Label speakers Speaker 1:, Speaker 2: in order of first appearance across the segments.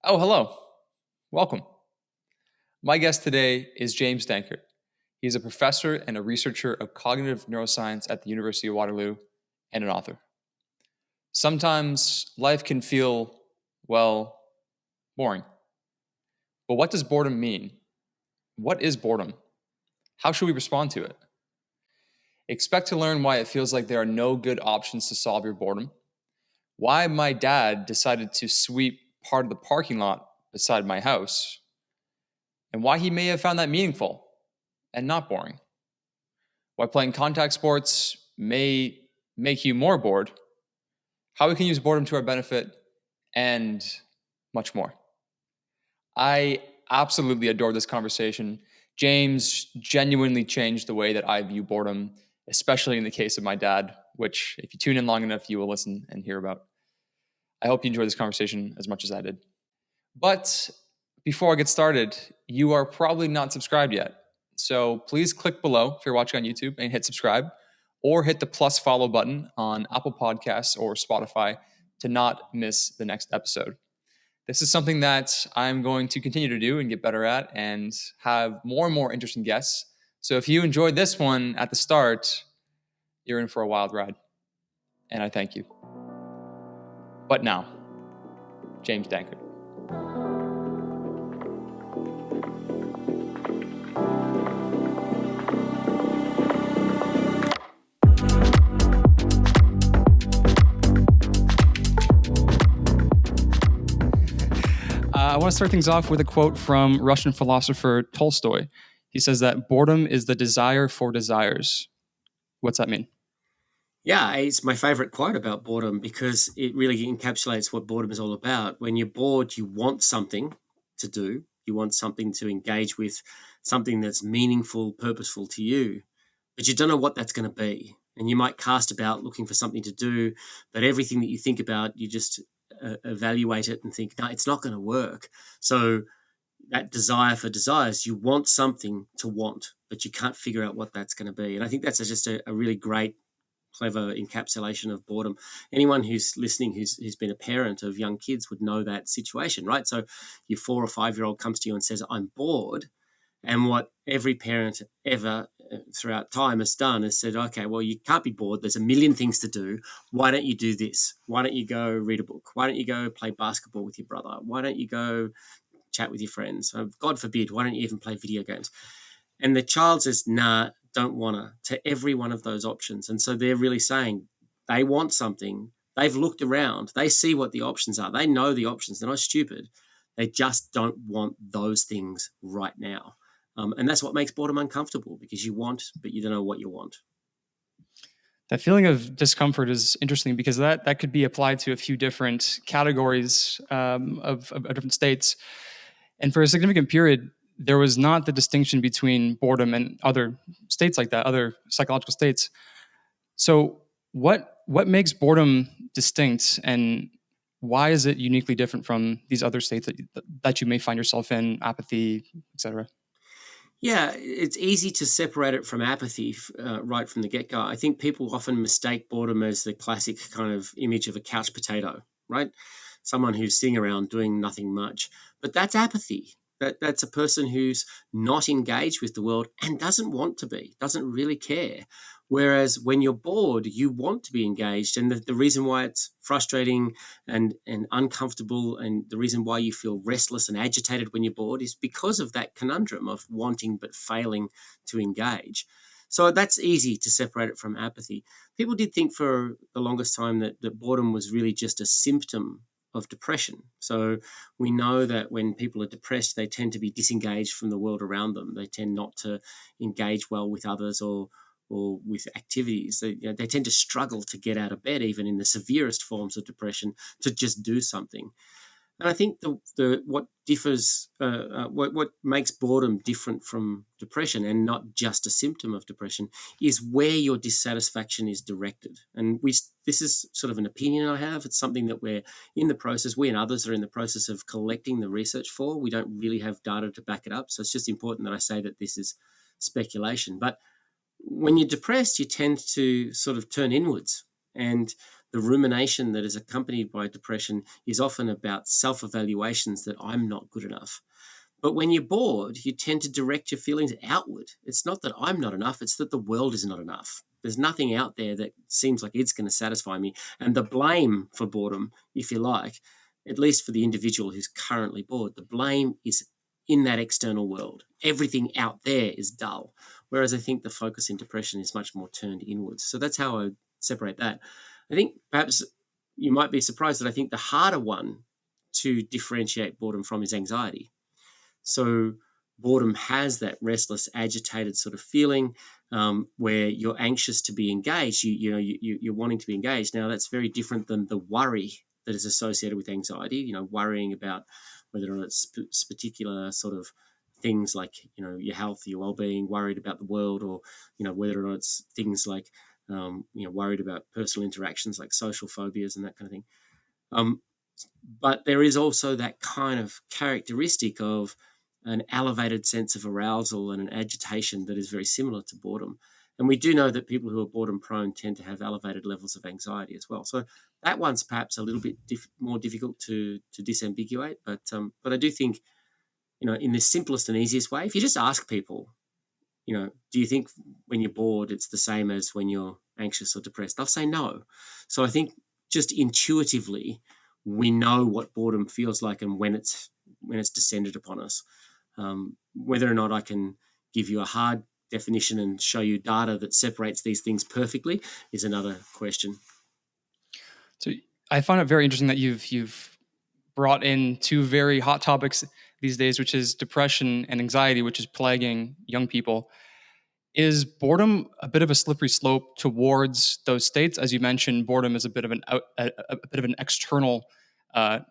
Speaker 1: Oh, hello. Welcome. My guest today is James Danckert. He's a professor and a researcher of cognitive neuroscience at the University of Waterloo and an author. Sometimes life can feel, well, boring. But what does boredom mean? What is boredom? How should we respond to it? Expect to learn why it feels like there are no good options to solve your boredom, why my dad decided to sweep part of the parking lot beside my house, and why he may have found that meaningful and not boring. Why playing contact sports may make you more bored, how we can use boredom to our benefit, and much more. I absolutely adore this conversation. James genuinely changed the way that I view boredom, especially in the case of my dad, which, if you tune in long enough, you will listen and hear about. I hope you enjoyed this conversation as much as I did. But before I get started, you are probably not subscribed yet. So please click below if you're watching on YouTube and hit subscribe, or hit the plus follow button on Apple Podcasts or Spotify to not miss the next episode. This is something that I'm going to continue to do and get better at and have more and more interesting guests. So if you enjoyed this one at the start, you're in for a wild ride. And I thank you. But now, James Danckert. I want to start things off with a quote from Russian philosopher Tolstoy. He says that boredom is the desire for desires. What's that mean?
Speaker 2: Yeah, it's my favorite quote about boredom because it really encapsulates what boredom is all about. When you're bored, you want something to do, you want something to engage with, something that's meaningful, purposeful to you, but you don't know what that's going to be. And you might cast about looking for something to do, but everything that you think about, you just evaluate it and think, no, it's not going to work. So that desire for desires, you want something to want, but you can't figure out what that's going to be. And I think that's just a really great clever encapsulation of boredom. Anyone who's listening who's been a parent of young kids would know that situation, right? So your 4 or 5-year-old comes to you and says, I'm bored. And what every parent ever throughout time has done is said, okay, well, you can't be bored. There's a million things to do. Why don't you do this? Why don't you go read a book? Why don't you go play basketball with your brother? Why don't you go chat with your friends? God forbid, why don't you even play video games? And the child says, nah, don't want to every one of those options. And so they're really saying they want something. They've looked around. They see what the options are. They know the options. They're not stupid. They just don't want those things right now. And that's what makes boredom uncomfortable, because you want, but you don't know what you want.
Speaker 1: That feeling of discomfort is interesting because that could be applied to a few different categories of different states. And for a significant period, there was not the distinction between boredom and other states like that, other psychological states. So what makes boredom distinct, and why is it uniquely different from these other states that you may find yourself in, apathy, etc.?
Speaker 2: Yeah, it's easy to separate it from apathy right from the get-go. I think people often mistake boredom as the classic kind of image of a couch potato, right? Someone who's sitting around doing nothing much. But that's apathy. That's a person who's not engaged with the world and doesn't want to be, doesn't really care. Whereas when you're bored, you want to be engaged. And the reason why it's frustrating and uncomfortable, and the reason why you feel restless and agitated when you're bored, is because of that conundrum of wanting but failing to engage. So that's easy to separate it from apathy. People did think for the longest time that boredom was really just a symptom of depression. So we know that when people are depressed, they tend to be disengaged from the world around them. They tend not to engage well with others or with activities. They tend to struggle to get out of bed, even in the severest forms of depression, to just do something. And I think what differs, what makes boredom different from depression, and not just a symptom of depression, is where your dissatisfaction is directed. And this is sort of an opinion I have. It's something that we and others are in the process of collecting the research for. We don't really have data to back it up. So it's just important that I say that this is speculation. But when you're depressed, you tend to sort of turn inwards. And The rumination that is accompanied by depression is often about self-evaluations that I'm not good enough. But when you're bored, you tend to direct your feelings outward. It's not that I'm not enough, it's that the world is not enough. There's nothing out there that seems like it's going to satisfy me. And the blame for boredom, if you like, at least for the individual who's currently bored, the blame is in that external world. Everything out there is dull. Whereas I think the focus in depression is much more turned inwards. So that's how I separate that. I think perhaps you might be surprised that I think the harder one to differentiate boredom from is anxiety. So boredom has that restless, agitated sort of feeling where you're anxious to be engaged. You're wanting to be engaged. Now that's very different than the worry that is associated with anxiety. Worrying about whether or not it's particular sort of things like your health, your well-being, worried about the world, or whether or not it's things like worried about personal interactions like social phobias and that kind of thing. But there is also that kind of characteristic of an elevated sense of arousal and an agitation that is very similar to boredom. And we do know that people who are boredom prone tend to have elevated levels of anxiety as well. So that one's perhaps a little bit more difficult to disambiguate. But I do think, in the simplest and easiest way, if you just ask people, do you think when you're bored it's the same as when you're anxious or depressed? They'll say no. So I think just intuitively we know what boredom feels like and when it's descended upon us. Whether or not I can give you a hard definition and show you data that separates these things perfectly is another question.
Speaker 1: So I find it very interesting that you've brought in two very hot topics these days, which is depression and anxiety, which is plaguing young people. Is boredom a bit of a slippery slope towards those states? As you mentioned, boredom is a bit of an external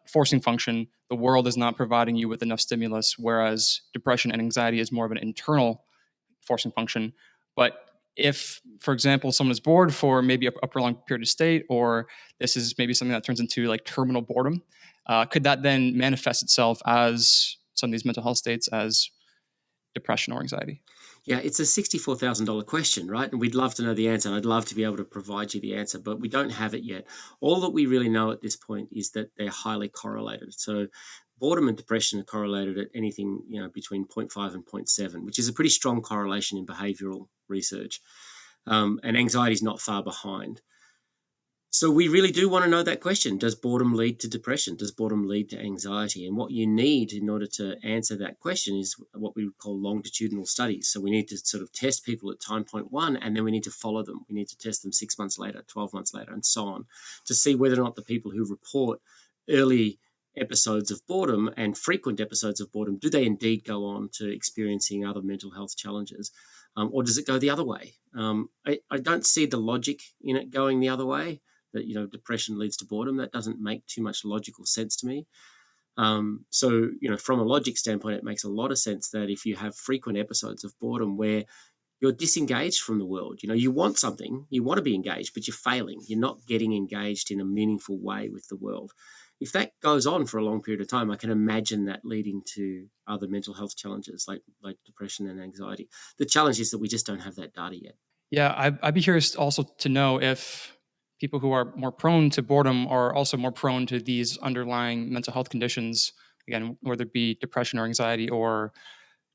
Speaker 1: forcing function. The world is not providing you with enough stimulus, whereas depression and anxiety is more of an internal forcing function. But if, for example, someone is bored for maybe a prolonged period of state, or this is maybe something that turns into like terminal boredom, could that then manifest itself as some of these mental health states as depression or anxiety?
Speaker 2: Yeah, it's a $64,000 question, right? And we'd love to know the answer. And I'd love to be able to provide you the answer, but we don't have it yet. All that we really know at this point is that they're highly correlated. So boredom and depression are correlated at anything, between 0.5 and 0.7, which is a pretty strong correlation in behavioral research. And anxiety is not far behind. So we really do want to know that question. Does boredom lead to depression? Does boredom lead to anxiety? And what you need in order to answer that question is what we would call longitudinal studies. So we need to sort of test people at time point one, and then we need to follow them. We need to test them 6 months later, 12 months later, and so on, to see whether or not the people who report early episodes of boredom and frequent episodes of boredom, do they indeed go on to experiencing other mental health challenges? Or does it go the other way? I don't see the logic in it going the other way, that depression leads to boredom. That doesn't make too much logical sense to me. So from a logic standpoint, it makes a lot of sense that if you have frequent episodes of boredom where you're disengaged from the world, you want something, you want to be engaged, but you're failing. You're not getting engaged in a meaningful way with the world. If that goes on for a long period of time, I can imagine that leading to other mental health challenges like depression and anxiety. The challenge is that we just don't have that data yet.
Speaker 1: Yeah, I'd be curious also to know if people who are more prone to boredom are also more prone to these underlying mental health conditions, again, whether it be depression or anxiety, or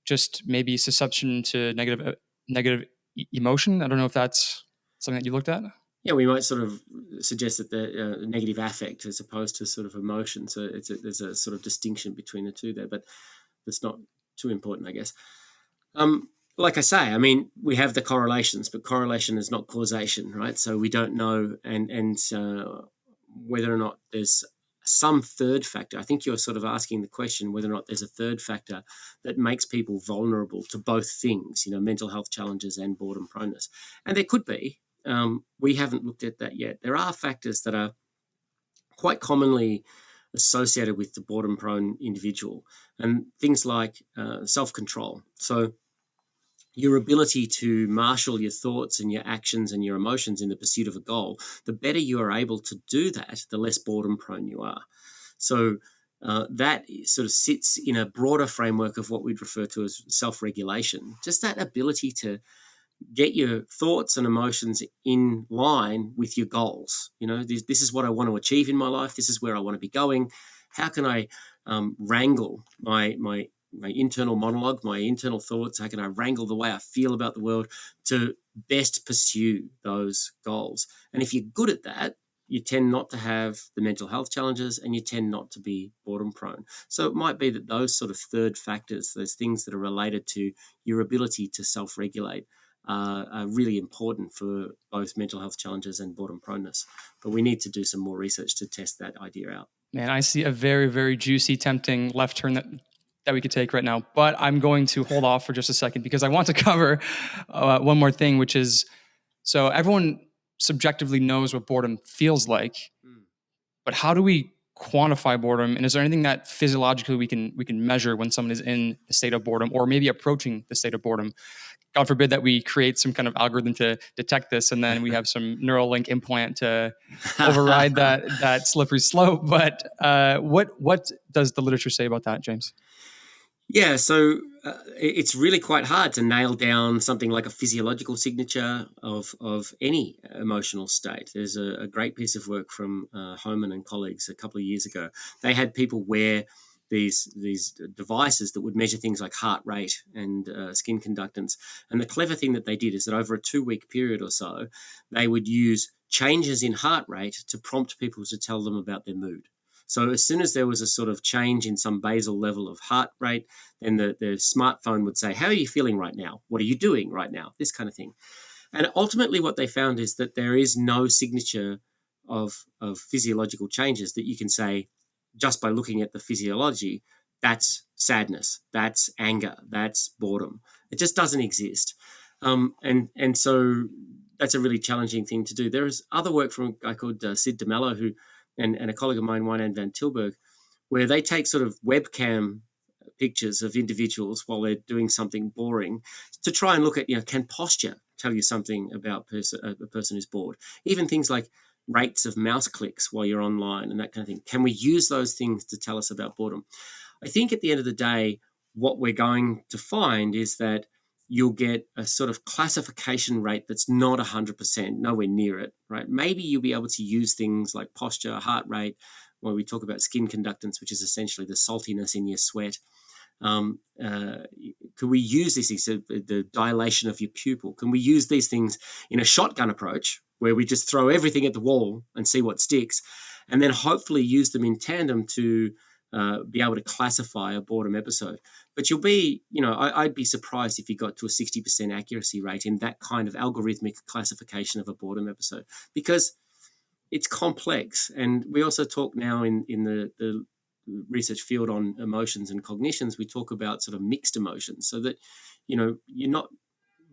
Speaker 1: just maybe susceptible to negative emotion. I don't know if that's something that you looked at.
Speaker 2: Yeah, we might sort of suggest that the negative affect as opposed to sort of emotion. So there's a sort of distinction between the two there, but that's not too important, I guess. Like I say, I mean, we have the correlations, but correlation is not causation, right? So we don't know, and whether or not there's some third factor. I think you're sort of asking the question whether or not there's a third factor that makes people vulnerable to both things, mental health challenges and boredom proneness. And there could be. We haven't looked at that yet. There are factors that are quite commonly associated with the boredom-prone individual, and things like self-control. So your ability to marshal your thoughts and your actions and your emotions in the pursuit of a goal, the better you are able to do that, the less boredom-prone you are. So that sort of sits in a broader framework of what we'd refer to as self-regulation, just that ability to get your thoughts and emotions in line with your goals. This is what I want to achieve in my life. This is where I want to be going. How can I wrangle my internal monologue, my internal thoughts? How can I wrangle the way I feel about the world to best pursue those goals? And if you're good at that, you tend not to have the mental health challenges, and you tend not to be boredom prone. So it might be that those sort of third factors, those things that are related to your ability to self-regulate, are really important for both mental health challenges and boredom proneness. But we need to do some more research to test that idea out.
Speaker 1: Man, I see a very, very juicy, tempting left turn that we could take right now. But I'm going to hold off for just a second because I want to cover one more thing, which is, so everyone subjectively knows what boredom feels like, but how do we quantify boredom? And is there anything that physiologically we can measure when someone is in the state of boredom, or maybe approaching the state of boredom? God forbid that we create some kind of algorithm to detect this, and then we have some neural link implant to override that slippery slope. But what does the literature say about that, James?
Speaker 2: Yeah, so it's really quite hard to nail down something like a physiological signature of any emotional state. There's a great piece of work from Homan and colleagues a couple of years ago. They had people wear these devices that would measure things like heart rate and skin conductance. And the clever thing that they did is that over a 2-week period or so, they would use changes in heart rate to prompt people to tell them about their mood. So as soon as there was a sort of change in some basal level of heart rate, then the smartphone would say, how are you feeling right now? What are you doing right now? This kind of thing. And ultimately what they found is that there is no signature of physiological changes that you can say, just by looking at the physiology, that's sadness, that's anger, that's boredom. It just doesn't exist. And so that's a really challenging thing to do. There is other work from a guy called Sid DeMello, who and a colleague of mine, Wijnand van Tilburg, where they take sort of webcam pictures of individuals while they're doing something boring to try and look at, can posture tell you something about a person who's bored? Even things like rates of mouse clicks while you're online and that kind of thing. Can we use those things to tell us about boredom? I think at the end of the day, what we're going to find is that you'll get a sort of classification rate that's not 100%, nowhere near it, right? Maybe you'll be able to use things like posture, heart rate, where we talk about skin conductance, which is essentially the saltiness in your sweat. Could we use these things, the dilation of your pupil? Can we use these things in a shotgun approach where we just throw everything at the wall and see what sticks, and then hopefully use them in tandem to be able to classify a boredom episode? But you'll be, I'd be surprised if you got to a 60% accuracy rate in that kind of algorithmic classification of a boredom episode, because it's complex. And we also talk now in the research field on emotions and cognitions, we talk about sort of mixed emotions, so that, you're not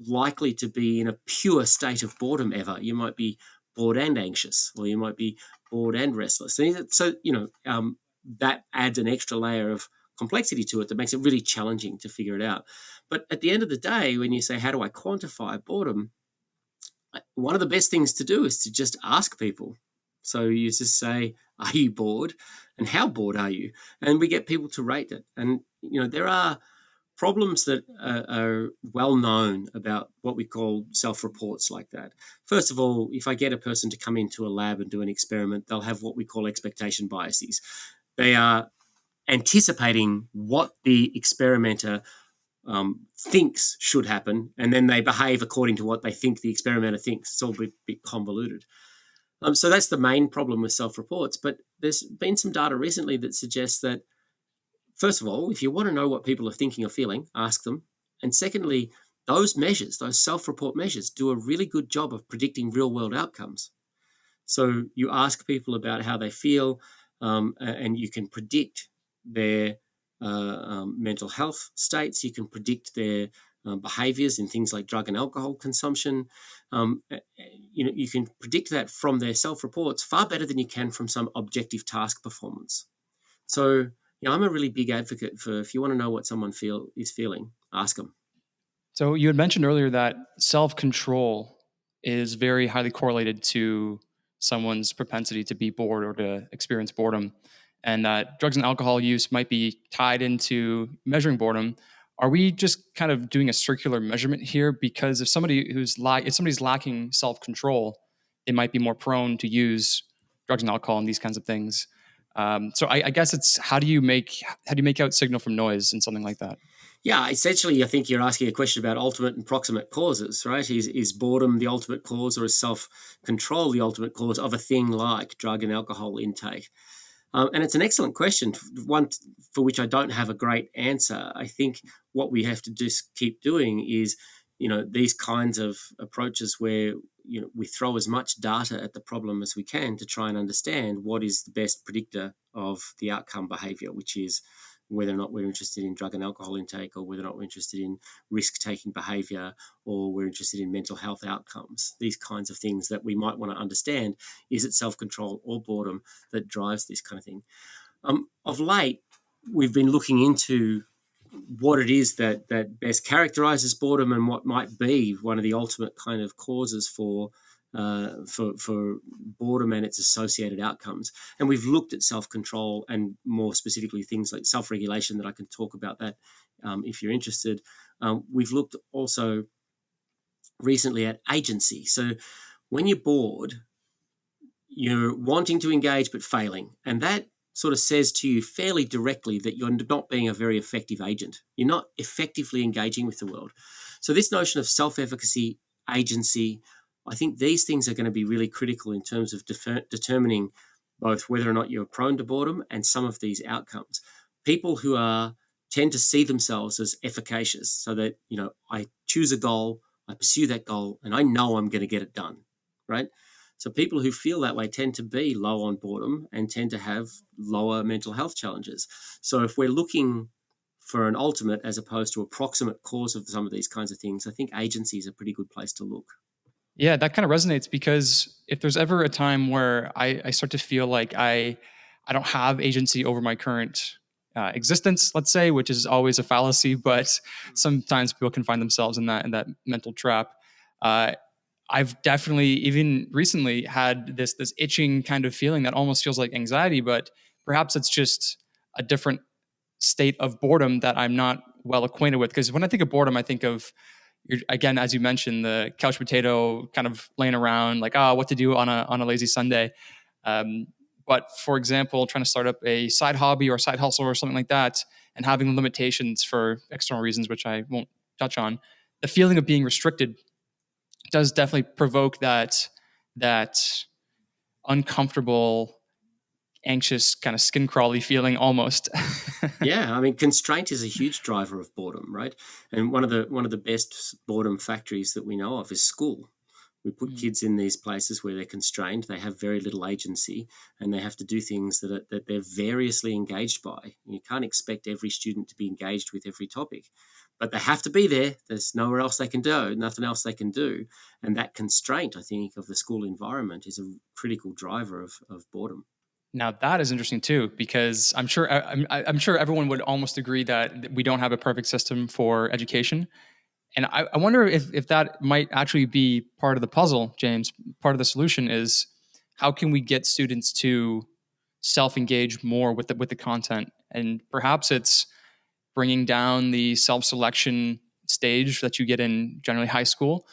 Speaker 2: likely to be in a pure state of boredom ever. You might be bored and anxious, or you might be bored and restless. So, that adds an extra layer of complexity to it that makes it really challenging to figure it out. But at the end of the day, when you say, how do I quantify boredom? One of the best things to do is to just ask people. So you just say, are you bored? And how bored are you? And we get people to rate it. And, there are problems that are well known about what we call self-reports like that. First of all, if I get a person to come into a lab and do an experiment, they'll have what we call expectation biases. They are anticipating what the experimenter thinks should happen, and then they behave according to what they think the experimenter thinks. It's all a bit convoluted. So that's the main problem with self-reports. But there's been some data recently that suggests that, first of all, if you want to know what people are thinking or feeling, ask them. And secondly, those measures, those self-report measures, do a really good job of predicting real-world outcomes. So you ask people about how they feel, and you can predict their mental health states. You can predict their behaviors in things like drug and alcohol consumption. You can predict that from their self-reports far better than you can from some objective task performance. So, I'm a really big advocate for, if you want to know what someone is feeling, ask them.
Speaker 1: So you had mentioned earlier that self-control is very highly correlated to someone's propensity to be bored or to experience boredom, and that drugs and alcohol use might be tied into measuring boredom. Are we just kind of doing a circular measurement here? Because if somebody's lacking self control, they might be more prone to use drugs and alcohol and these kinds of things. So I guess it's how do you make out signal from noise and something like that?
Speaker 2: Yeah, essentially, I think you're asking a question about ultimate and proximate causes, right? Is boredom the ultimate cause, or is self control the ultimate cause of a thing like drug and alcohol intake? And it's an excellent question, one for which I don't have a great answer. I think what we have to just keep doing is, these kinds of approaches where we throw as much data at the problem as we can to try and understand what is the best predictor of the outcome behavior, which is whether or not we're interested in drug and alcohol intake, or whether or not we're interested in risk-taking behavior, or we're interested in mental health outcomes. These kinds of things that we might want to understand. Is it self-control or boredom that drives this kind of thing? Of late, we've been looking into what it is that best characterizes boredom, and what might be one of the ultimate kind of causes for boredom and its associated outcomes. And we've looked at self-control, and more specifically things like self-regulation, that I can talk about that if you're interested. We've looked also recently at agency. So when you're bored, you're wanting to engage but failing. And that sort of says to you fairly directly that you're not being a very effective agent. You're not effectively engaging with the world. So this notion of self-efficacy, agency, I think these things are going to be really critical in terms of determining both whether or not you're prone to boredom and some of these outcomes. People who tend to see themselves as efficacious, so that, I choose a goal, I pursue that goal, and I know I'm going to get it done, right? So people who feel that way tend to be low on boredom and tend to have lower mental health challenges. So if we're looking for an ultimate as opposed to a proximate cause of some of these kinds of things, I think agency is a pretty good place to look.
Speaker 1: Yeah, that kind of resonates because if there's ever a time where I start to feel like I don't have agency over my current existence, let's say, which is always a fallacy, but sometimes people can find themselves in that mental trap. Uh, I've definitely even recently had this itching kind of feeling that almost feels like anxiety, but perhaps it's just a different state of boredom that I'm not well acquainted with. Because when I think of boredom, I think of again, as you mentioned, the couch potato kind of laying around, like, what to do on a lazy Sunday. Um, but for example, trying to start up a side hobby or side hustle or something like that, and having limitations for external reasons, which I won't touch on, the feeling of being restricted does definitely provoke that uncomfortable, anxious, kind of skin crawly feeling almost.
Speaker 2: Yeah, I mean, constraint is a huge driver of boredom, right? And one of the best boredom factories that we know of is school. We put kids in these places where they're constrained, they have very little agency, and they have to do things that they're variously engaged by. You can't expect every student to be engaged with every topic, but they have to be there. There's nowhere else they can do, nothing else they can do. And that constraint, I think, of the school environment is a critical driver of boredom.
Speaker 1: Now that is interesting too, because I'm sure everyone would almost agree that we don't have a perfect system for education, and I wonder if that might actually be part of the puzzle, James. Part of the solution is how can we get students to self-engage more with the content, and perhaps it's bringing down the self-selection stage that you get in generally high school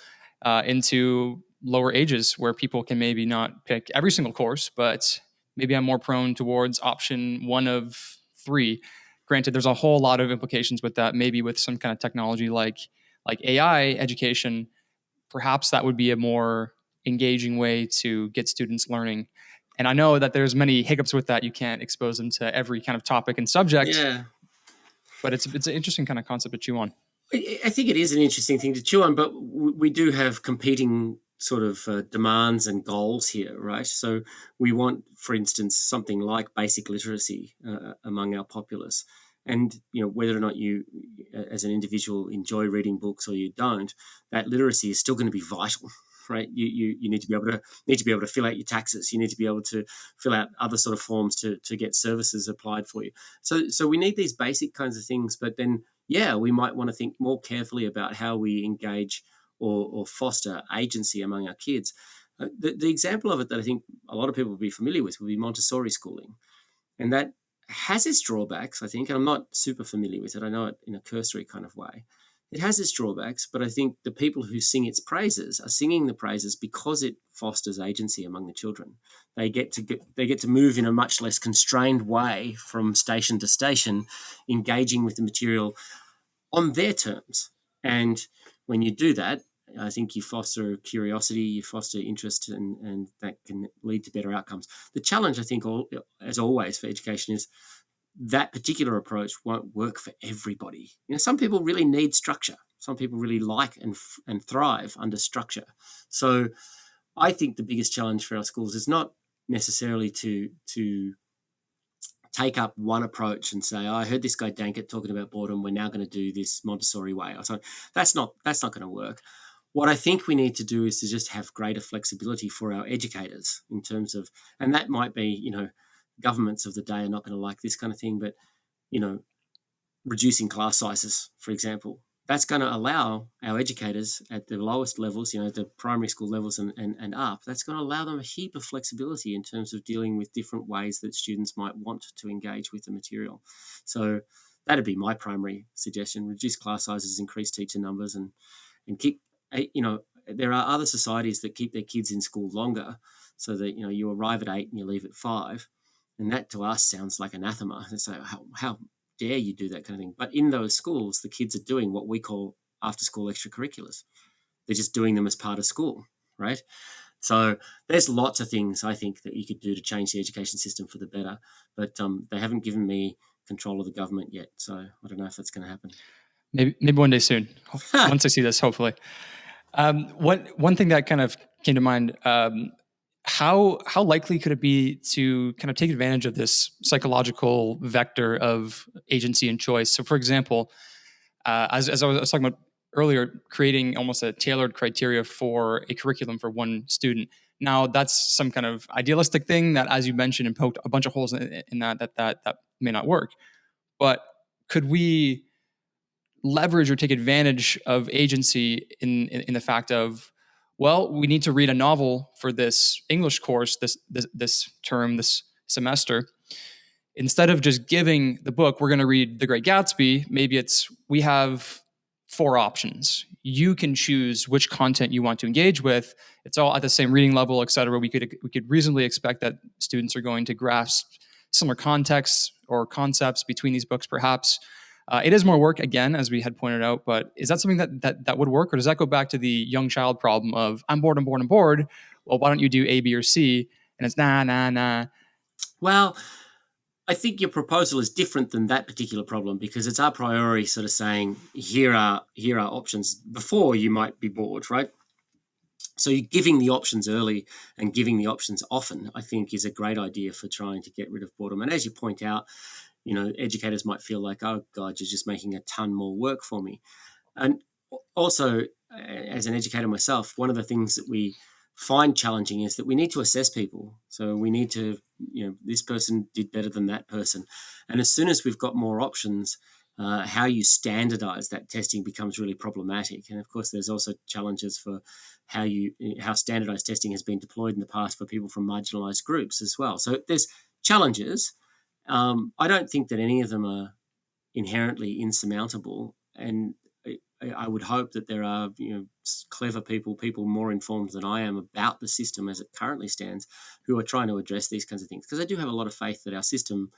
Speaker 1: into lower ages where people can maybe not pick every single course, but maybe I'm more prone towards option one of three. Granted, there's a whole lot of implications with that. Maybe with some kind of technology like AI education, perhaps that would be a more engaging way to get students learning. And I know that there's many hiccups with that. You can't expose them to every kind of topic and subject,
Speaker 2: Yeah,
Speaker 1: but it's an interesting kind of concept to chew on.
Speaker 2: I think it is an interesting thing to chew on, but we do have competing sort of demands and goals here, right? So we want, for instance, something like basic literacy among our populace. And whether or not you, as an individual, enjoy reading books or you don't, that literacy is still going to be vital, right? You need to be able to fill out your taxes. You need to be able to fill out other sort of forms to get services applied for you. So we need these basic kinds of things, but then yeah, we might want to think more carefully about how we engage or foster agency among our kids. The example of it that I think a lot of people will be familiar with will be Montessori schooling. And that has its drawbacks, I think. And I'm not super familiar with it. I know it in a cursory kind of way. It has its drawbacks, but I think the people who sing its praises are singing the praises because it fosters agency among the children. They get to move in a much less constrained way from station to station, engaging with the material on their terms. And when you do that, I think you foster curiosity, you foster interest, and that can lead to better outcomes. The challenge, I think, as always for education, is that particular approach won't work for everybody. Some people really need structure. Some people really like and thrive under structure. So I think the biggest challenge for our schools is not necessarily to take up one approach and say, I heard this guy Danckert talking about boredom, we're now going to do this Montessori way. So that's not going to work. What I think we need to do is to just have greater flexibility for our educators in terms of, and that might be, governments of the day are not going to like this kind of thing, but, reducing class sizes, for example, that's going to allow our educators at the lowest levels, the primary school levels and up, that's going to allow them a heap of flexibility in terms of dealing with different ways that students might want to engage with the material. So that'd be my primary suggestion: reduce class sizes, increase teacher numbers, and keep, there are other societies that keep their kids in school longer, so that, you arrive at 8 and you leave at 5. And that to us sounds like anathema. And so how dare you do that kind of thing? But in those schools, the kids are doing what we call after-school extracurriculars. They're just doing them as part of school, right? So there's lots of things I think that you could do to change the education system for the better. But they haven't given me control of the government yet. So I don't know if that's going to happen.
Speaker 1: Maybe one day soon, once I see this, hopefully. One thing that kind of came to mind, how likely could it be to kind of take advantage of this psychological vector of agency and choice? So, for example, as I was talking about earlier, creating almost a tailored criteria for a curriculum for one student. Now, that's some kind of idealistic thing that, as you mentioned, and poked a bunch of holes in that may not work. But could we leverage or take advantage of agency in the fact of, well, we need to read a novel for this English course this term, this semester. Instead of just giving the book, we're going to read The Great Gatsby. Maybe we have 4 options. You can choose which content you want to engage with. It's all at the same reading level, et cetera. We could reasonably expect that students are going to grasp similar contexts or concepts between these books, perhaps. It is more work, again, as we had pointed out, but is that something that would work? Or does that go back to the young child problem of, I'm bored. Well, why don't you do A, B, or C? And it's nah.
Speaker 2: Well, I think your proposal is different than that particular problem, because it's our priori sort of saying, here are options before you might be bored, right? So giving the options early and giving the options often, I think, is a great idea for trying to get rid of boredom. And as you point out, educators might feel like, oh God, you're just making a ton more work for me. And also, as an educator myself, one of the things that we find challenging is that we need to assess people. So we need to, this person did better than that person. And as soon as we've got more options, how you standardize that testing becomes really problematic. And of course, there's also challenges for how standardized testing has been deployed in the past for people from marginalized groups as well. So there's challenges. I don't think that any of them are inherently insurmountable. And I would hope that there are, clever people more informed than I am about the system as it currently stands, who are trying to address these kinds of things. Because I do have a lot of faith that our system,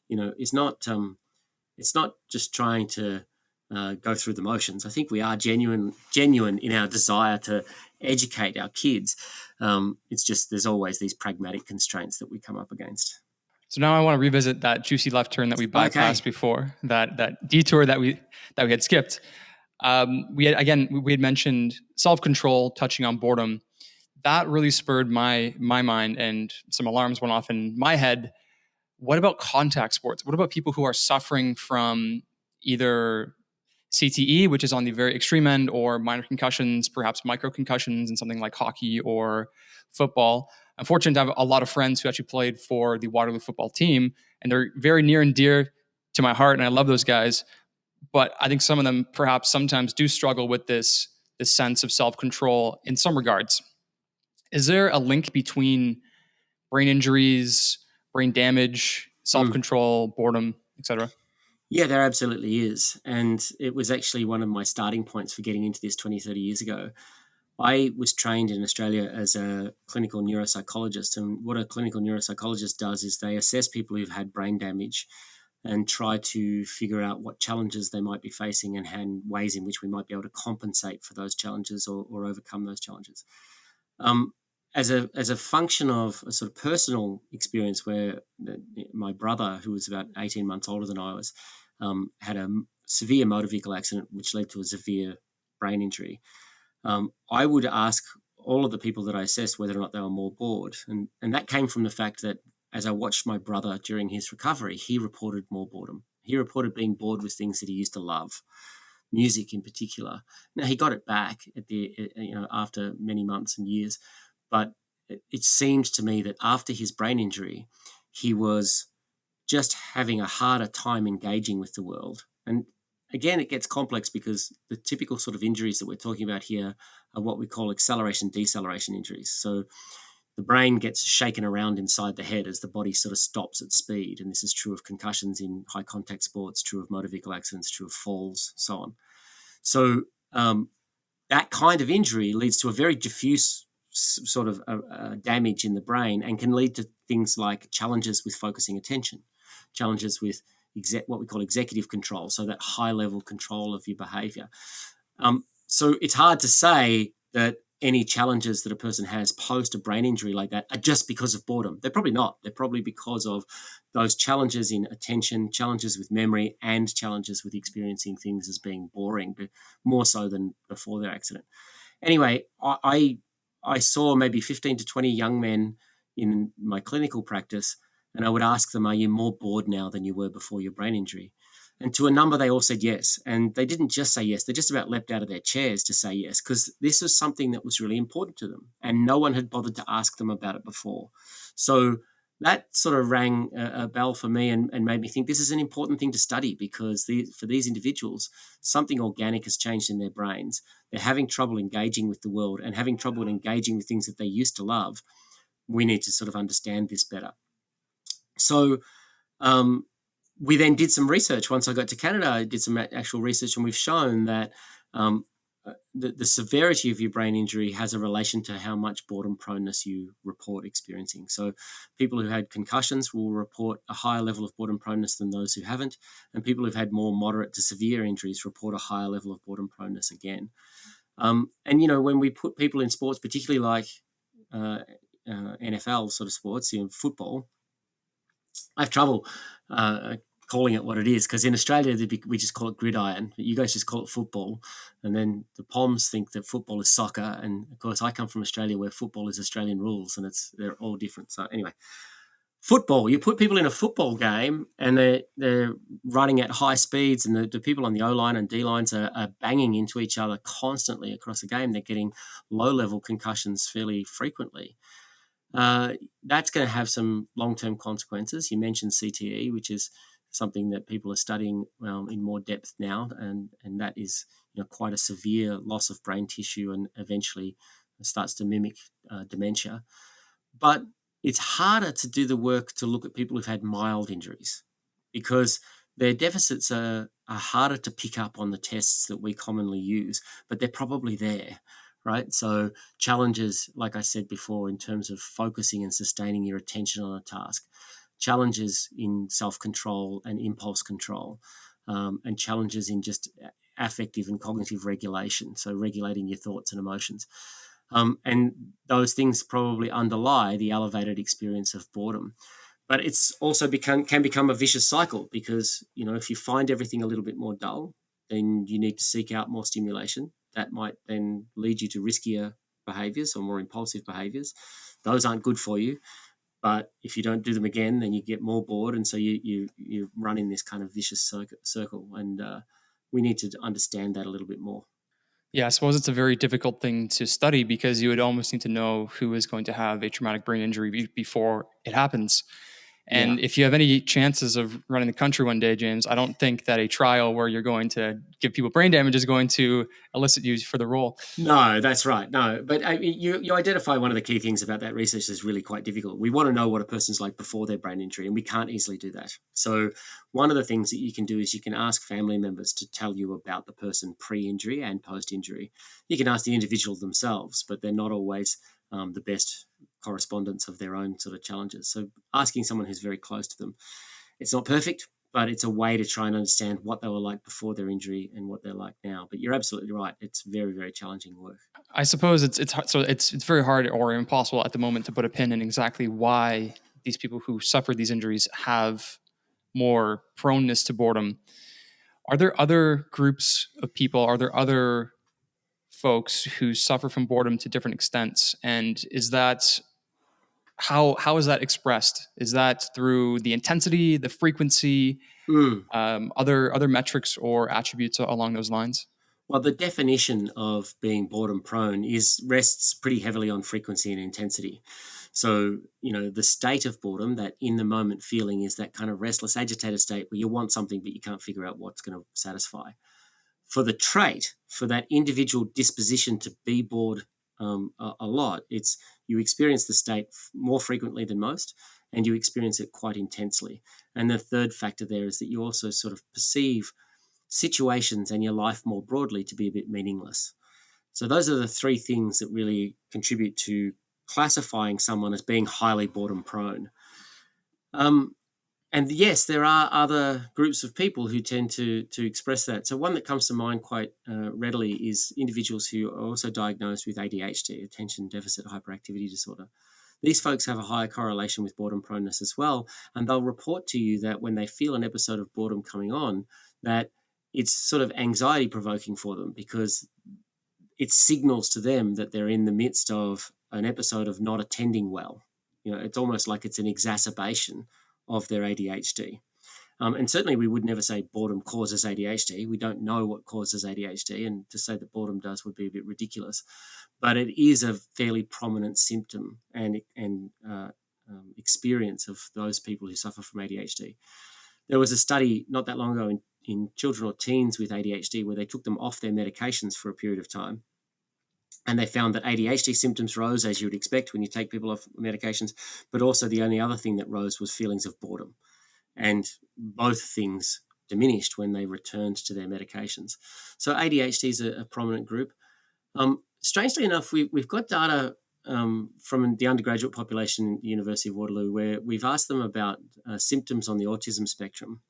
Speaker 2: is not, it's not just trying to go through the motions. I think we are genuine in our desire to educate our kids. It's just there's always these pragmatic constraints that we come up against.
Speaker 1: So now I want to revisit that juicy left turn that we bypassed before, that detour that we had skipped. We had mentioned self-control, touching on boredom. That really spurred my mind, and some alarms went off in my head. What about contact sports? What about people who are suffering from either CTE, which is on the very extreme end, or minor concussions, perhaps micro concussions in something like hockey or football? I'm fortunate to have a lot of friends who actually played for the Waterloo football team, and they're very near and dear to my heart, and I love those guys. But I think some of them perhaps sometimes do struggle with this sense of self-control in some regards. Is there a link between brain injuries, brain damage, self-control, boredom, etc.?
Speaker 2: Yeah, there absolutely is. And it was actually one of my starting points for getting into this 20, 30 years ago. I was trained in Australia as a clinical neuropsychologist. And what a clinical neuropsychologist does is they assess people who've had brain damage and try to figure out what challenges they might be facing and ways in which we might be able to compensate for those challenges or overcome those challenges. Um, as a function of a sort of personal experience where my brother, who was about 18 months older than I was, had a severe motor vehicle accident which led to a severe brain injury. I would ask all of the people that I assessed whether or not they were more bored. And that came from the fact that as I watched my brother during his recovery, he reported more boredom. He reported being bored with things that he used to love, music in particular. Now, he got it back after many months and years, but it seemed to me that after his brain injury, he was just having a harder time engaging with the world. And again, it gets complex because the typical sort of injuries that we're talking about here are what we call acceleration deceleration injuries. So the brain gets shaken around inside the head as the body sort of stops at speed. And this is true of concussions in high contact sports, true of motor vehicle accidents, true of falls, so on. So that kind of injury leads to a very diffuse sort of damage in the brain and can lead to things like challenges with focusing attention, challenges with what we call executive control, so that high-level control of your behavior. So it's hard to say that any challenges that a person has post a brain injury like that are just because of boredom. They're probably not. They're probably because of those challenges in attention, challenges with memory, and challenges with experiencing things as being boring, but more so than before their accident. Anyway, I saw maybe 15 to 20 young men in my clinical practice, and I would ask them, are you more bored now than you were before your brain injury? And to a number, they all said yes. And they didn't just say yes, they just about leapt out of their chairs to say yes, because this was something that was really important to them. And no one had bothered to ask them about it before. So that sort of rang a bell for me and made me think this is an important thing to study, because for these individuals, something organic has changed in their brains. They're having trouble engaging with the world and having trouble engaging with things that they used to love. We need to sort of understand this better. So we then did some research. Once I got to Canada, I did some actual research, and we've shown that the severity of your brain injury has a relation to how much boredom proneness you report experiencing. So people who had concussions will report a higher level of boredom proneness than those who haven't, and people who've had more moderate to severe injuries report a higher level of boredom proneness again. And, when we put people in sports, particularly like NFL sort of sports, football, I have trouble calling it what it is, because in Australia we just call it gridiron. You guys just call it football, and then the Poms think that football is soccer. And of course, I come from Australia where football is Australian rules, and they're all different. So anyway, football. You put people in a football game, and they're running at high speeds, and the people on the O line and D lines are banging into each other constantly across the game. They're getting low level concussions fairly frequently. That's going to have some long-term consequences. You mentioned CTE, which is something that people are studying in more depth now, and that is quite a severe loss of brain tissue and eventually starts to mimic dementia. But it's harder to do the work to look at people who've had mild injuries, because their deficits are harder to pick up on the tests that we commonly use, but they're probably there. Right. So challenges, like I said before, in terms of focusing and sustaining your attention on a task, challenges in self-control and impulse control, and challenges in just affective and cognitive regulation. So regulating your thoughts and emotions. And those things probably underlie the elevated experience of boredom. But it's also can become a vicious cycle, because, if you find everything a little bit more dull, then you need to seek out more stimulation. That might then lead you to riskier behaviors or more impulsive behaviors. Those aren't good for you. But if you don't do them again, then you get more bored. And so you run in this kind of vicious circle. And we need to understand that a little bit more.
Speaker 1: Yeah, I suppose it's a very difficult thing to study, because you would almost need to know who is going to have a traumatic brain injury before it happens.
Speaker 2: Yeah.
Speaker 1: And if you have any chances of running the country one day, James, I don't think that a trial where you're going to give people brain damage is going to elicit you for the role.
Speaker 2: No, that's right. No, but you identify one of the key things about that research that's really quite difficult. We want to know what a person's like before their brain injury, and we can't easily do that. So one of the things that you can do is you can ask family members to tell you about the person pre-injury and post-injury. You can ask the individual themselves, but they're not always the best correspondence of their own sort of challenges. So asking someone who's very close to them, it's not perfect, but it's a way to try and understand what they were like before their injury and what they're like now. But you're absolutely right; it's very, very challenging work.
Speaker 1: I suppose it's very hard or impossible at the moment to put a pin in exactly why these people who suffer these injuries have more proneness to boredom. Are there other groups of people? Are there other folks who suffer from boredom to different extents? And is that how is that expressed? Is that through the intensity, the frequency, other metrics or attributes along those lines?
Speaker 2: Well, the definition of being boredom prone rests pretty heavily on frequency and intensity. So, the state of boredom, that in the moment feeling, is that kind of restless, agitated state where you want something, but you can't figure out what's going to satisfy. For the trait, for that individual disposition to be bored a lot, it's you experience the state more frequently than most, and you experience it quite intensely. And the third factor there is that you also sort of perceive situations and your life more broadly to be a bit meaningless. So those are the three things that really contribute to classifying someone as being highly boredom prone. And yes, there are other groups of people who tend to express that. So one that comes to mind quite readily is individuals who are also diagnosed with ADHD, attention deficit hyperactivity disorder. These folks have a higher correlation with boredom proneness as well, and they'll report to you that when they feel an episode of boredom coming on, that it's sort of anxiety provoking for them because it signals to them that they're in the midst of an episode of not attending well. It's almost like it's an exacerbation of their ADHD. And certainly we would never say boredom causes ADHD. We don't know what causes ADHD, and to say that boredom does would be a bit ridiculous. But it is a fairly prominent symptom and experience of those people who suffer from ADHD. There was a study not that long ago in children or teens with ADHD where they took them off their medications for a period of time. And they found that ADHD symptoms rose, as you would expect when you take people off medications, but also the only other thing that rose was feelings of boredom. And both things diminished when they returned to their medications. So ADHD is a prominent group. Strangely enough, we've got data from the undergraduate population at the University of Waterloo where we've asked them about symptoms on the autism spectrum.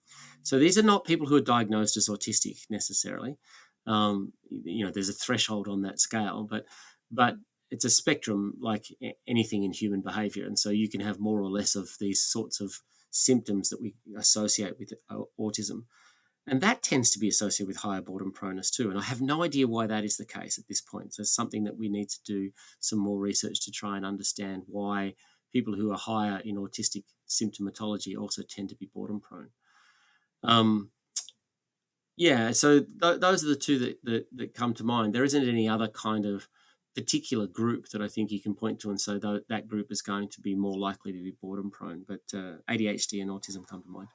Speaker 2: So these are not people who are diagnosed as autistic necessarily. There's a threshold on that scale, but it's a spectrum like anything in human behavior. And so you can have more or less of these sorts of symptoms that we associate with autism. And that tends to be associated with higher boredom proneness too. And I have no idea why that is the case at this point. So it's something that we need to do some more research to try and understand why people who are higher in autistic symptomatology also tend to be boredom prone. So those are the two that come to mind. There isn't any other kind of particular group that I think you can point to and say that group is going to be more likely to be boredom prone, but ADHD and autism come to mind.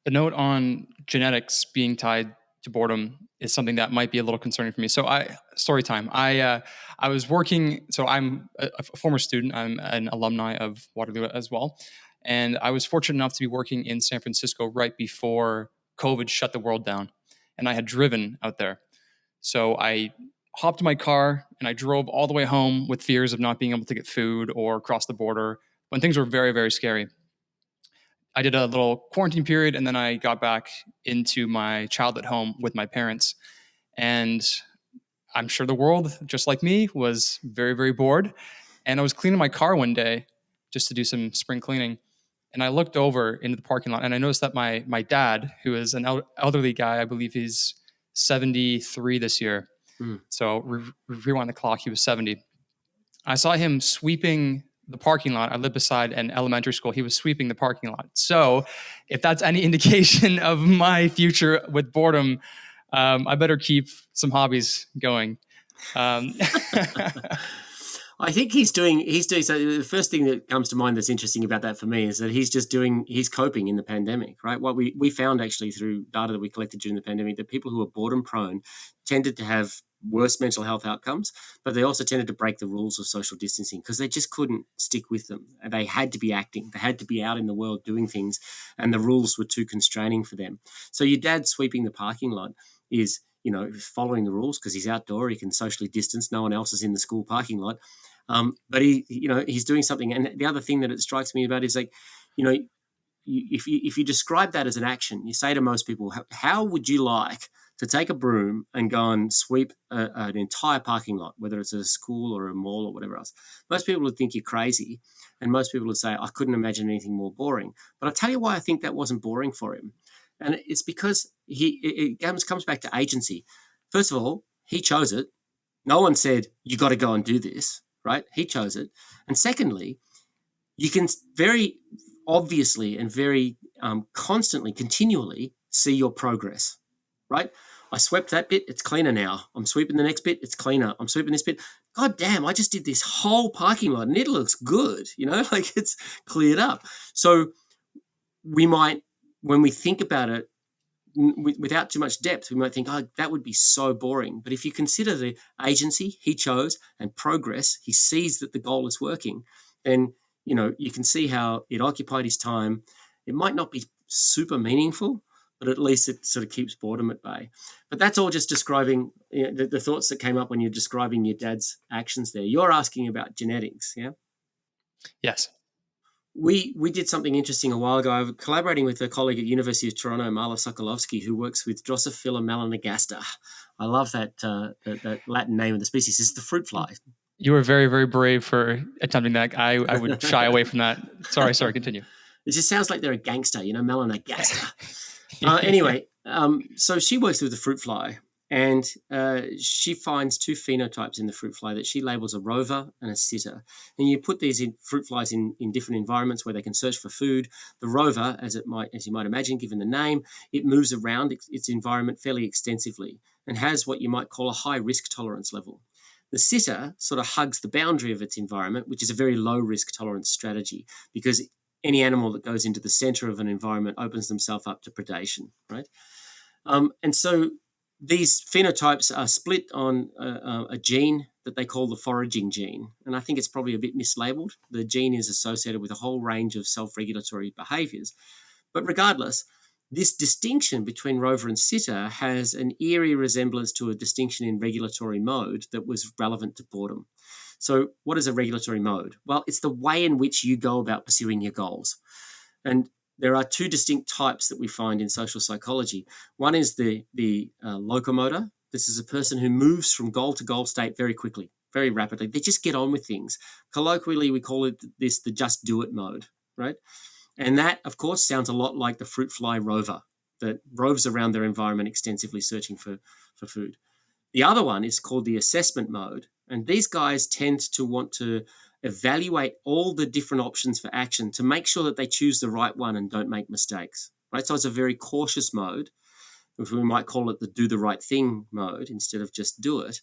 Speaker 1: The note on genetics being tied to boredom is something that might be a little concerning for me. So story time. I was working, so I'm a former student. I'm an alumni of Waterloo as well. And I was fortunate enough to be working in San Francisco right before COVID shut the world down. And I had driven out there. So I hopped in my car and I drove all the way home with fears of not being able to get food or cross the border when things were very, very scary. I did a little quarantine period and then I got back into my childhood home with my parents. And I'm sure the world, just like me, was very, very bored. And I was cleaning my car one day just to do some spring cleaning. And I looked over into the parking lot and I noticed that my dad, who is an elderly guy, I believe he's 73 this year. So rewind the clock, he was 70. I saw him sweeping the parking lot. I live beside an elementary school. He was sweeping the parking lot. So if that's any indication of my future with boredom, I better keep some hobbies going.
Speaker 2: I think he's doing so. The first thing that comes to mind that's interesting about that for me is that he's coping in the pandemic, right? What we found actually through data that we collected during the pandemic, that people who are boredom prone tended to have worse mental health outcomes, but they also tended to break the rules of social distancing because they just couldn't stick with them. They had to be acting, they had to be out in the world doing things, and the rules were too constraining for them. So your dad sweeping the parking lot is, following the rules because he's outdoor, he can socially distance, no one else is in the school parking lot. But he's doing something. And the other thing that it strikes me about is like, if you describe that as an action, you say to most people, how would you like to take a broom and go and sweep an entire parking lot, whether it's a school or a mall or whatever else? Most people would think you're crazy. And most people would say, I couldn't imagine anything more boring. But I'll tell you why I think that wasn't boring for him. And it's because it comes back to agency. First of all, he chose it. No one said, you got to go and do this, right? He chose it. And secondly, you can very obviously and very constantly, continually see your progress, right? I swept that bit, it's cleaner now. I'm sweeping the next bit, it's cleaner. I'm sweeping this bit. God damn, I just did this whole parking lot and it looks good, like it's cleared up. So we might, when we think about it, without too much depth, we might think, oh, that would be so boring. But if you consider the agency he chose and progress, he sees that the goal is working, then, you can see how it occupied his time. It might not be super meaningful, but at least it sort of keeps boredom at bay. But that's all just describing the thoughts that came up when you're describing your dad's actions there. You're asking about genetics, yeah?
Speaker 1: Yes.
Speaker 2: We did something interesting a while ago. I was collaborating with a colleague at University of Toronto, Marla Sokolovsky, who works with Drosophila melanogaster. I love that Latin name of the species. It's the fruit fly.
Speaker 1: You were very, very brave for attempting that. I would shy away from that. Sorry, continue.
Speaker 2: It just sounds like they're a gangster, melanogaster. Anyway, so she works with the fruit fly, and she finds two phenotypes in the fruit fly that she labels a rover and a sitter. And you put these fruit flies in different environments where they can search for food. The rover, as you might imagine, given the name, it moves around its environment fairly extensively and has what you might call a high risk tolerance level. The sitter sort of hugs the boundary of its environment, which is a very low risk tolerance strategy, because any animal that goes into the center of an environment opens themselves up to predation, right? And so these phenotypes are split on a gene that they call the foraging gene. And I think it's probably a bit mislabeled. The gene is associated with a whole range of self-regulatory behaviors. But regardless, this distinction between rover and sitter has an eerie resemblance to a distinction in regulatory mode that was relevant to boredom. So what is a regulatory mode? Well, it's the way in which you go about pursuing your goals. And there are two distinct types that we find in social psychology. One is the locomotor. This is a person who moves from goal to goal state very quickly, very rapidly. They just get on with things. Colloquially, we call it the just do it mode, right? And that, of course, sounds a lot like the fruit fly rover that roves around their environment extensively searching for food. The other one is called the assessment mode. And these guys tend to want to evaluate all the different options for action to make sure that they choose the right one and don't make mistakes, right? So it's a very cautious mode. We might call it the do the right thing mode instead of just do it.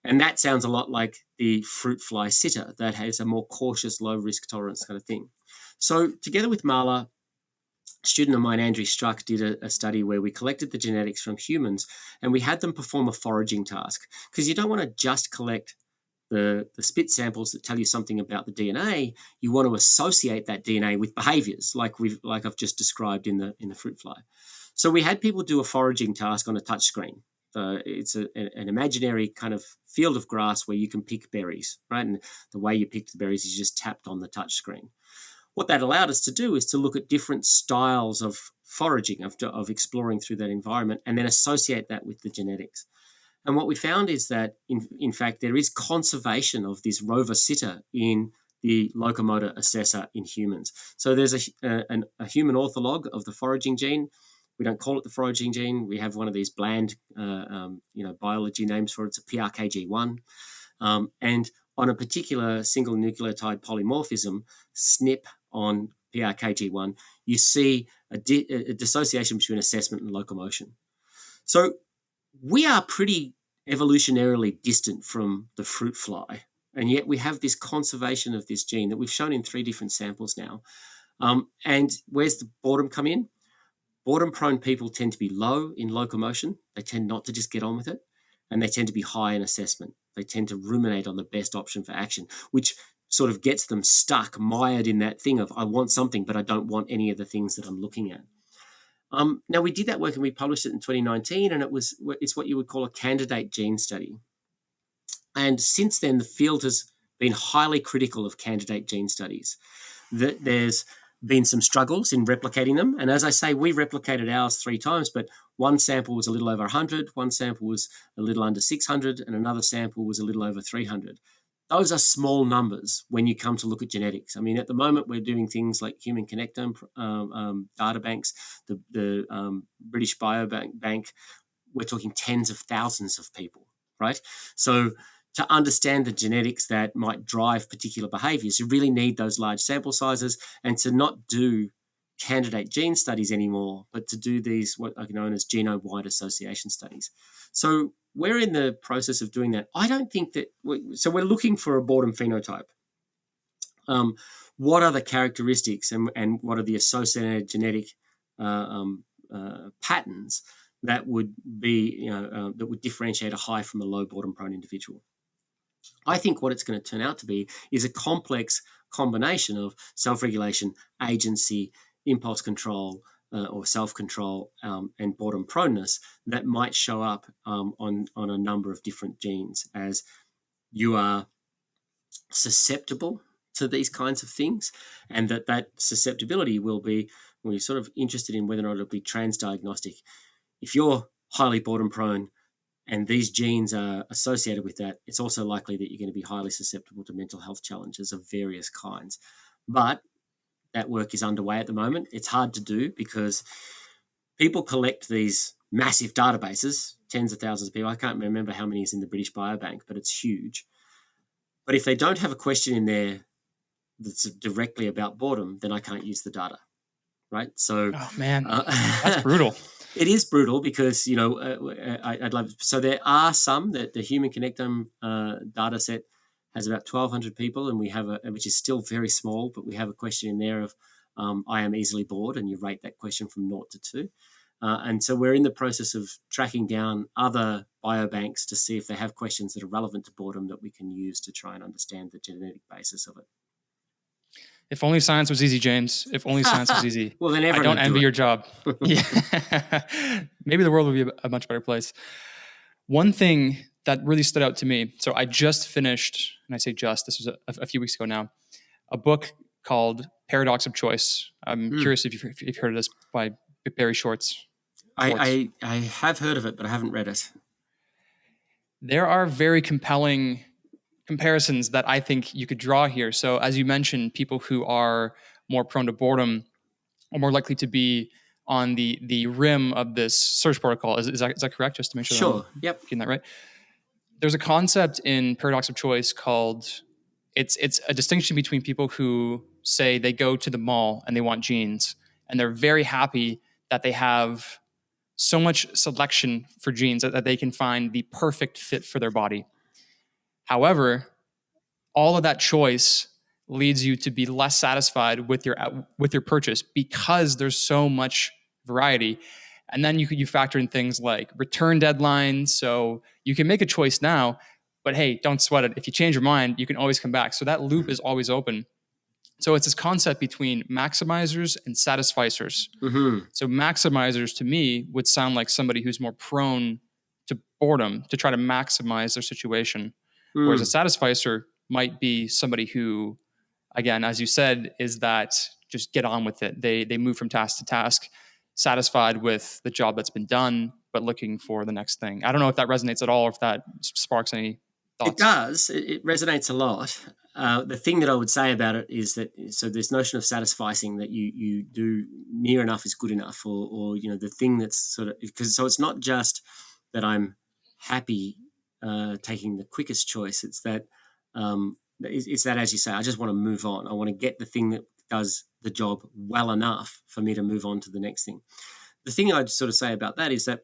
Speaker 2: And that sounds a lot like the fruit fly sitter that has a more cautious, low risk tolerance kind of thing. So together with Marla, a student of mine, Andrew Struck, did a study where we collected the genetics from humans and we had them perform a foraging task, because you don't want to just collect the spit samples that tell you something about the DNA. You want to associate that DNA with behaviors like I've just described in the fruit fly. So we had people do a foraging task on a touch screen. It's an imaginary kind of field of grass where you can pick berries, right? And the way you picked the berries is just tapped on the touch screen. What that allowed us to do is to look at different styles of foraging, of exploring through that environment, and then associate that with the genetics. And what we found is that, in fact, there is conservation of this rover sitter in the locomotor assessor in humans. So there's a human ortholog of the foraging gene. We don't call it the foraging gene. We have one of these bland, biology names for it. It's a PRKG1. And on a particular single nucleotide polymorphism, SNP on PRKG1, you see a dissociation between assessment and locomotion. So we are pretty evolutionarily distant from the fruit fly. And yet we have this conservation of this gene that we've shown in 3 different samples now. And where's the boredom come in? Boredom-prone people tend to be low in locomotion. They tend not to just get on with it. And they tend to be high in assessment. They tend to ruminate on the best option for action, which sort of gets them stuck, mired in that thing of, I want something, but I don't want any of the things that I'm looking at. Now, we did that work and we published it in 2019, and it's what you would call a candidate gene study. And since then, the field has been highly critical of candidate gene studies. There's been some struggles in replicating them. And as I say, we replicated ours 3 times, but one sample was a little over 100, one sample was a little under 600, and another sample was a little over 300. Those are small numbers when you come to look at genetics. I mean, at the moment, we're doing things like human connectome data banks, the British Biobank. We're talking tens of thousands of people, right? So to understand the genetics that might drive particular behaviors, you really need those large sample sizes, and to not do candidate gene studies anymore, but to do these what are known as genome-wide association studies. So we're in the process of doing that. I don't think that so we're looking for a boredom phenotype. What are the characteristics and what are the associated genetic patterns that would be that would differentiate a high from a low boredom-prone individual? I think what it's going to turn out to be is a complex combination of self-regulation, agency, impulse control, or self-control, and boredom proneness that might show up on a number of different genes as you are susceptible to these kinds of things, and that susceptibility will be, when you're sort of interested in whether or not it'll be transdiagnostic. If you're highly boredom prone and these genes are associated with that, it's also likely that you're going to be highly susceptible to mental health challenges of various kinds. But that work is underway at the moment. It's hard to do because people collect these massive databases, tens of thousands of people. I can't remember how many is in the British Biobank, but it's huge. But if they don't have a question in there that's directly about boredom, then I can't use the data, right? So,
Speaker 1: oh man, that's brutal.
Speaker 2: It is brutal because, I'd love. So there are some that the human connectome data set has about 1,200 people, and we have which is still very small, but we have a question in there of I am easily bored, and you rate that question from 0 to 2. And so we're in the process of tracking down other biobanks to see if they have questions that are relevant to boredom that we can use to try and understand the genetic basis of it.
Speaker 1: If only science was easy, James. If only science was easy.
Speaker 2: Well, then
Speaker 1: I don't envy your job. Yeah. Maybe the world would be a much better place. One thing that really stood out to me, so I just finished, and I say just, this was a few weeks ago now, a book called Paradox of Choice. I'm curious if you've heard of this, by Barry Schwartz.
Speaker 2: I have heard of it, but I haven't read it.
Speaker 1: There are very compelling comparisons that I think you could draw here. So as you mentioned, people who are more prone to boredom are more likely to be on the rim of this search protocol. Is that correct? Just to make sure.
Speaker 2: Sure. Yep.
Speaker 1: Getting that right. There's a concept in Paradox of Choice called, it's a distinction between people who say they go to the mall and they want jeans, and they're very happy that they have so much selection for jeans that they can find the perfect fit for their body. However, all of that choice leads you to be less satisfied with your purchase because there's so much variety. And then you factor in things like return deadlines. So you can make a choice now, but hey, don't sweat it. If you change your mind, you can always come back. So that loop is always open. So it's this concept between maximizers and satisficers.
Speaker 2: Mm-hmm.
Speaker 1: So maximizers to me would sound like somebody who's more prone to boredom, to try to maximize their situation. Whereas a satisficer might be somebody who, again, as you said, is that just get on with it. They move from task to task, satisfied with the job that's been done, but looking for the next thing. I don't know if that resonates at all, or if that sparks any thoughts.
Speaker 2: It does. It resonates a lot. The thing that I would say about it is that, so this notion of satisficing, that you do near enough is good enough, or the thing that's sort of, because so it's not just that I'm happy taking the quickest choice. It's that as you say, I just want to move on. I want to get the thing that does the job well enough for me to move on to the next thing. The thing I'd sort of say about that is that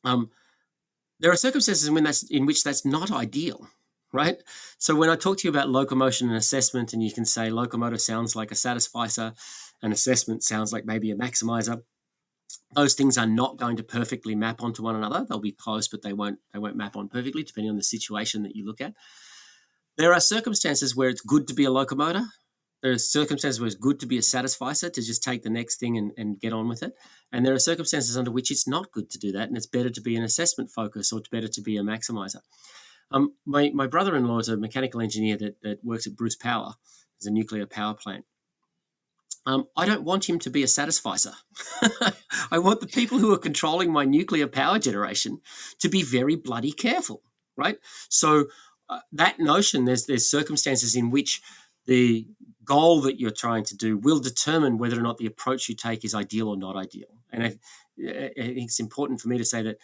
Speaker 2: there are circumstances in which that's not ideal, right? So when I talk to you about locomotion and assessment, and you can say locomotor sounds like a satisficer, and assessment sounds like maybe a maximizer, those things are not going to perfectly map onto one another. They'll be close, but they won't map on perfectly, depending on the situation that you look at. There are circumstances where it's good to be a locomotor. There are circumstances where it's good to be a satisficer, to just take the next thing and get on with it. And there are circumstances under which it's not good to do that, and it's better to be an assessment focus, or it's better to be a maximizer. My brother-in-law is a mechanical engineer that works at Bruce Power, as a nuclear power plant. I don't want him to be a satisficer. I want the people who are controlling my nuclear power generation to be very bloody careful, right? So that notion, there's circumstances in which the goal that you're trying to do will determine whether or not the approach you take is ideal or not ideal. And I think it's important for me to say that,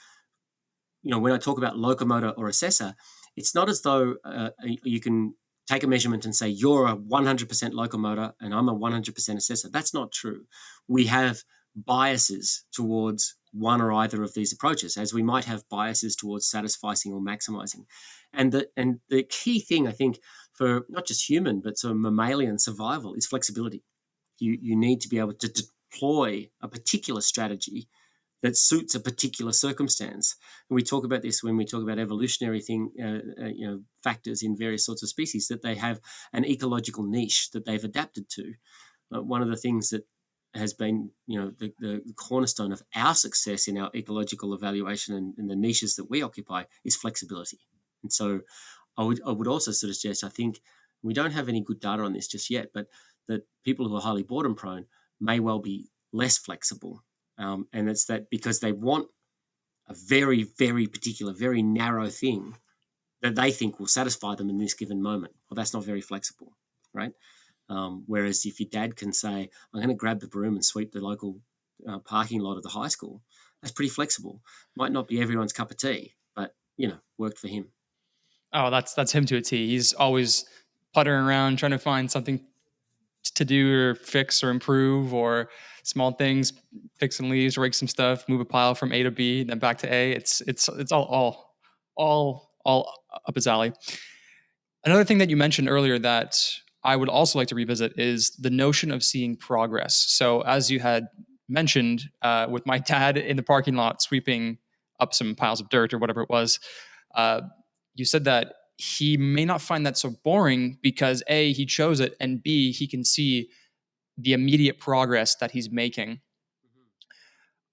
Speaker 2: when I talk about locomotor or assessor, it's not as though you can take a measurement and say, you're a 100% locomotor and I'm a 100% assessor. That's not true. We have biases towards one or either of these approaches, as we might have biases towards satisficing or maximizing. And the key thing, I think, for not just human, but sort of mammalian survival is flexibility. You need to be able to deploy a particular strategy that suits a particular circumstance. And we talk about this when we talk about evolutionary factors in various sorts of species, that they have an ecological niche that they've adapted to. One of the things that has been, the cornerstone of our success in our ecological evaluation and the niches that we occupy is flexibility. And so I would also sort of suggest, I think we don't have any good data on this just yet, but that people who are highly boredom prone may well be less flexible. And it's that because they want a very, very particular, very narrow thing that they think will satisfy them in this given moment. Well, that's not very flexible, right? Whereas if your dad can say, I'm going to grab the broom and sweep the local parking lot of the high school, that's pretty flexible. Might not be everyone's cup of tea, but, worked for him.
Speaker 1: Oh, that's him to a T. He's always puttering around trying to find something to do or fix or improve, or small things, pick some leaves, rake some stuff, move a pile from A to B, then back to A. It's all up his alley. Another thing that you mentioned earlier that I would also like to revisit is the notion of seeing progress. So as you had mentioned, with my dad in the parking lot sweeping up some piles of dirt or whatever it was, you said that he may not find that so boring because A, he chose it, and B, he can see the immediate progress that he's making.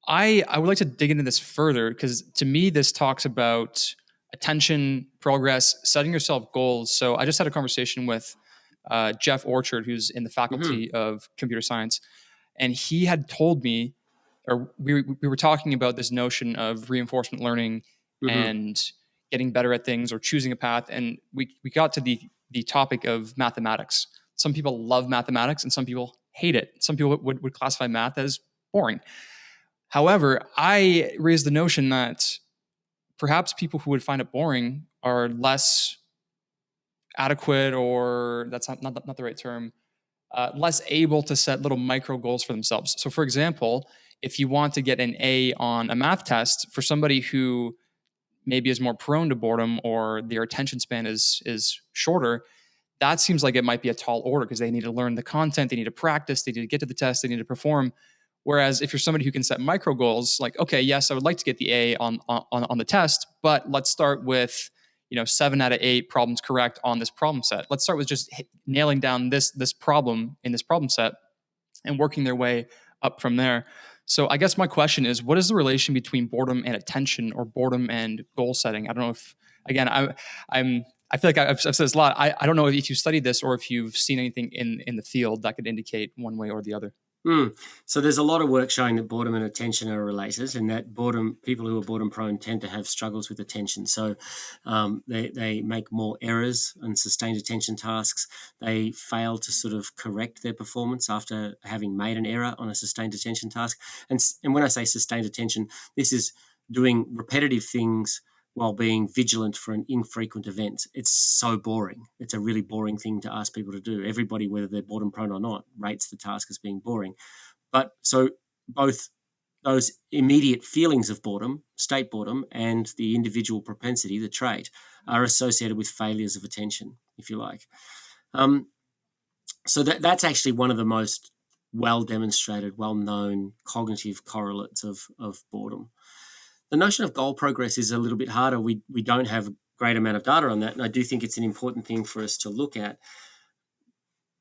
Speaker 1: I would like to dig into this further because to me, this talks about attention, progress, setting yourself goals. So I just had a conversation with Jeff Orchard, who's in the faculty of computer science, and he had told me, or we were talking about this notion of reinforcement learning and getting better at things or choosing a path. And we got to the topic of mathematics. Some people love mathematics and some people hate it. Some people would classify math as boring. However, I raised the notion that perhaps people who would find it boring are less adequate, or that's not the right term, less able to set little micro goals for themselves. So for example, if you want to get an A on a math test, for somebody who maybe is more prone to boredom or their attention span is shorter, that seems like it might be a tall order because they need to learn the content, they need to practice, they need to get to the test, they need to perform. Whereas if you're somebody who can set micro goals, like, okay, yes, I would like to get the A on the test, but let's start with 7 out of 8 problems correct on this problem set. Let's start with just nailing down this problem in this problem set and working their way up from there. So I guess my question is, what is the relation between boredom and attention, or boredom and goal setting? I don't know if, again, I feel like I've said this a lot. I don't know if you studied this or if you've seen anything in the field that could indicate one way or the other.
Speaker 2: So there's a lot of work showing that boredom and attention are related, and that people who are boredom prone tend to have struggles with attention. So they make more errors on sustained attention tasks. They fail to sort of correct their performance after having made an error on a sustained attention task. And when I say sustained attention, this is doing repetitive things while being vigilant for an infrequent event. It's so boring. It's a really boring thing to ask people to do. Everybody, whether they're boredom prone or not, rates the task as being boring. But so both those immediate feelings of boredom, state boredom, and the individual propensity, the trait, are associated with failures of attention, if you like. So that's actually one of the most well-demonstrated, well-known cognitive correlates of boredom. The notion of goal progress is a little bit harder. We don't have a great amount of data on that, and I do think it's an important thing for us to look at.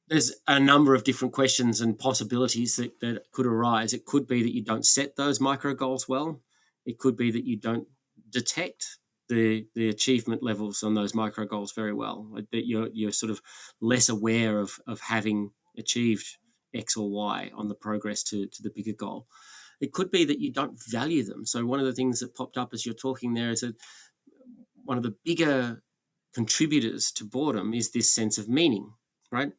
Speaker 2: There's a number of different questions and possibilities that could arise. It could be that you don't set those micro goals well. It could be that you don't detect the achievement levels on those micro goals very well, like that you're sort of less aware of having achieved X or Y on the progress to the bigger goal. It could be that you don't value them. So one of the things that popped up as you're talking there is that one of the bigger contributors to boredom is this sense of meaning, right?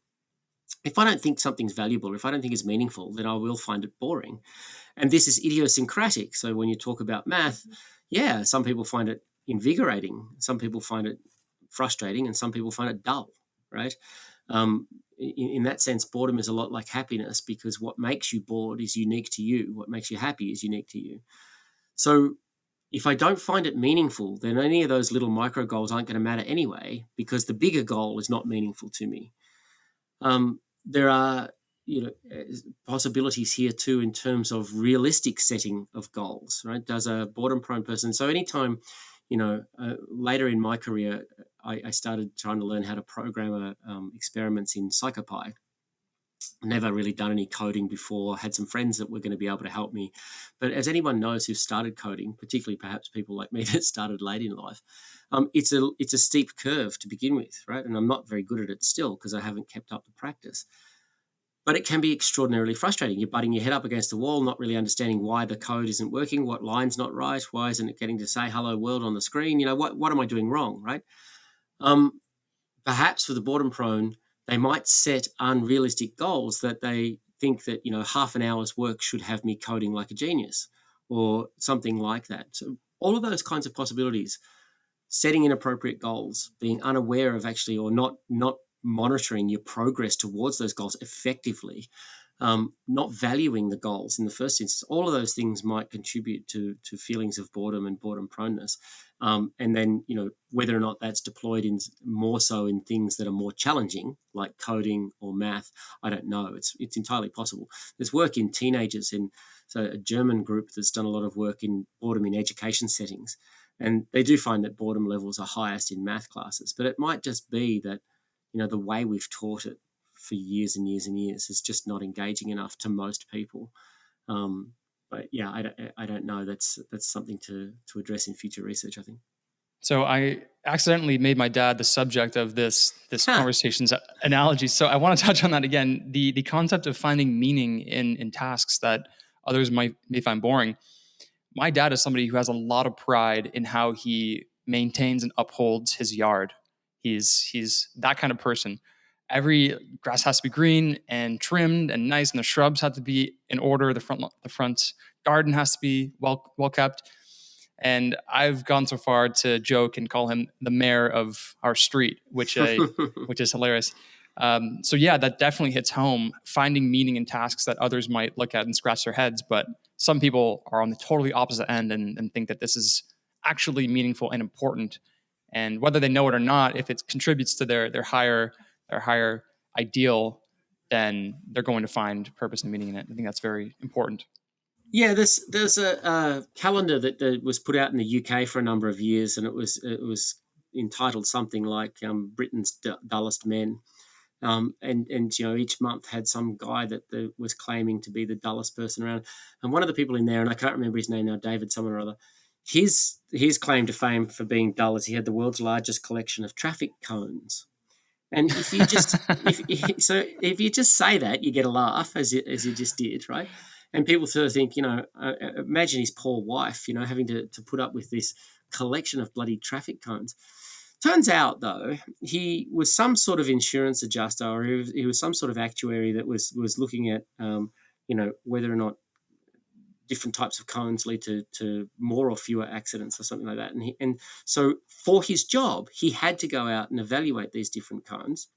Speaker 2: If I don't think something's valuable, if I don't think it's meaningful, then I will find it boring. And this is idiosyncratic. So when you talk about math, yeah, some people find it invigorating, some people find it frustrating, and some people find it dull, right? In that sense, boredom is a lot like happiness, because what makes you bored is unique to you. What makes you happy is unique to you. So if I don't find it meaningful, then any of those little micro goals aren't going to matter anyway, because the bigger goal is not meaningful to me. There are possibilities here too in terms of realistic setting of goals, right? Does a boredom-prone person, so anytime, later in my career, I started trying to learn how to program experiments in PsychoPy. Never really done any coding before, had some friends that were going to be able to help me. But as anyone knows who started coding, particularly perhaps people like me that started late in life, it's a steep curve to begin with, right? And I'm not very good at it still because I haven't kept up the practice. But it can be extraordinarily frustrating. You're butting your head up against the wall, not really understanding why the code isn't working, what line's not right, why isn't it getting to say hello world on the screen? What am I doing wrong, right? Perhaps for the boredom prone, they might set unrealistic goals that they think that, half an hour's work should have me coding like a genius or something like that. So all of those kinds of possibilities, setting inappropriate goals, being unaware of actually or not monitoring your progress towards those goals effectively, not valuing the goals in the first instance, all of those things might contribute to feelings of boredom and boredom proneness. And then, whether or not that's deployed in more so in things that are more challenging, like coding or math, I don't know. It's entirely possible. There's work in teenagers so a German group that's done a lot of work in boredom in education settings. And they do find that boredom levels are highest in math classes, but it might just be that, the way we've taught it for years and years and years is just not engaging enough to most people. But yeah, I don't know. That's something to address in future research, I think.
Speaker 1: So I accidentally made my dad the subject of this conversation's analogy. So I want to touch on that again. The concept of finding meaning in tasks that others may find boring. My dad is somebody who has a lot of pride in how he maintains and upholds his yard. He's that kind of person. Every grass has to be green and trimmed and nice, and the shrubs have to be in order. The front garden has to be well kept. And I've gone so far to joke and call him the mayor of our street, which is hilarious. So yeah, that definitely hits home. Finding meaning in tasks that others might look at and scratch their heads, but some people are on the totally opposite end and think that this is actually meaningful and important. And whether they know it or not, if it contributes to their higher ideal, then they're going to find purpose and meaning in it. I think that's very important.
Speaker 2: Yeah, there's a calendar that was put out in the UK for a number of years, and it was entitled something like Britain's Dullest Men. And each month had some guy that was claiming to be the dullest person around. And one of the people in there, and I can't remember his name now, David someone or other, his claim to fame for being dull is he had the world's largest collection of traffic cones. And if you just if you just say that, you get a laugh as you just did, right? And people sort of think, imagine his poor wife, having to put up with this collection of bloody traffic cones. Turns out, though, he was some sort of insurance adjuster, or he was some sort of actuary that was looking at, whether or not different types of cones lead to more or fewer accidents or something like that. And so for his job, he had to go out and evaluate these different cones.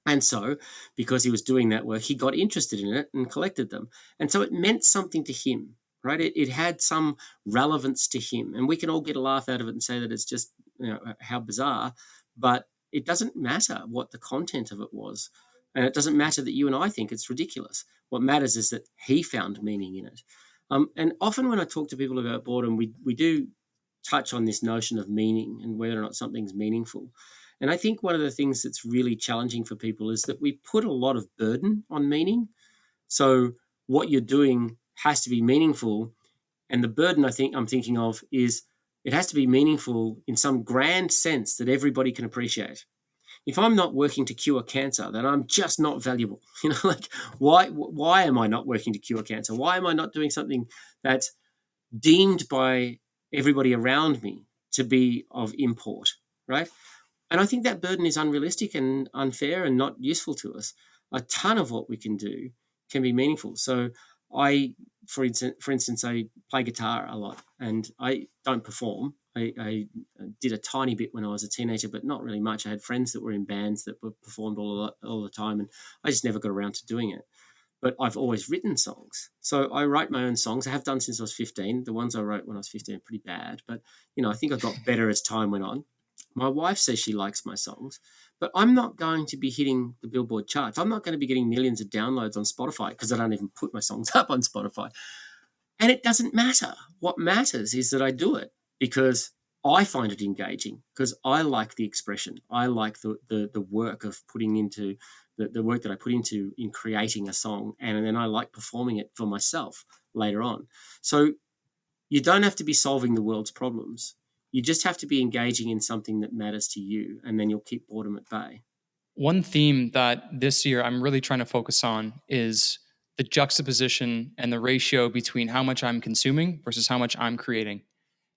Speaker 2: And so, because he was doing that work, he got interested in it and collected them. And so it meant something to him. right? It had some relevance to him, and we can all get a laugh out of it and say that it's just, how bizarre, but it doesn't matter what the content of it was, and it doesn't matter that you and I think it's ridiculous. What matters is that he found meaning in it. And often when I talk to people about boredom, we do touch on this notion of meaning and whether or not something's meaningful. And I think one of the things that's really challenging for people is that we put a lot of burden on meaning. So what you're doing has to be meaningful. And the burden I'm thinking of is it has to be meaningful in some grand sense that everybody can appreciate. If I'm not working to cure cancer, then I'm just not valuable. Like why am I not working to cure cancer? Why am I not doing something that's deemed by everybody around me to be of import, right? And I think that burden is unrealistic and unfair and not useful to us. A ton of what we can do can be meaningful. So I, for instance, I play guitar a lot, and I don't perform. I did a tiny bit when I was a teenager, but not really much. I had friends that were in bands that were performed all the time, and I just never got around to doing it. But I've always written songs. So I write my own songs. I have done since I was 15. The ones I wrote when I was 15 are pretty bad, but I think I got better as time went on. My wife says she likes my songs, but I'm not going to be hitting the Billboard charts. I'm not going to be getting millions of downloads on Spotify because I don't even put my songs up on Spotify. And it doesn't matter. What matters is that I do it because I find it engaging, because I like the expression. I like the work of putting into the work that I put into in creating a song, and then I like performing it for myself later on. So you don't have to be solving the world's problems. You just have to be engaging in something that matters to you, and then you'll keep boredom at bay.
Speaker 1: One theme that this year I'm really trying to focus on is the juxtaposition and the ratio between how much I'm consuming versus how much I'm creating.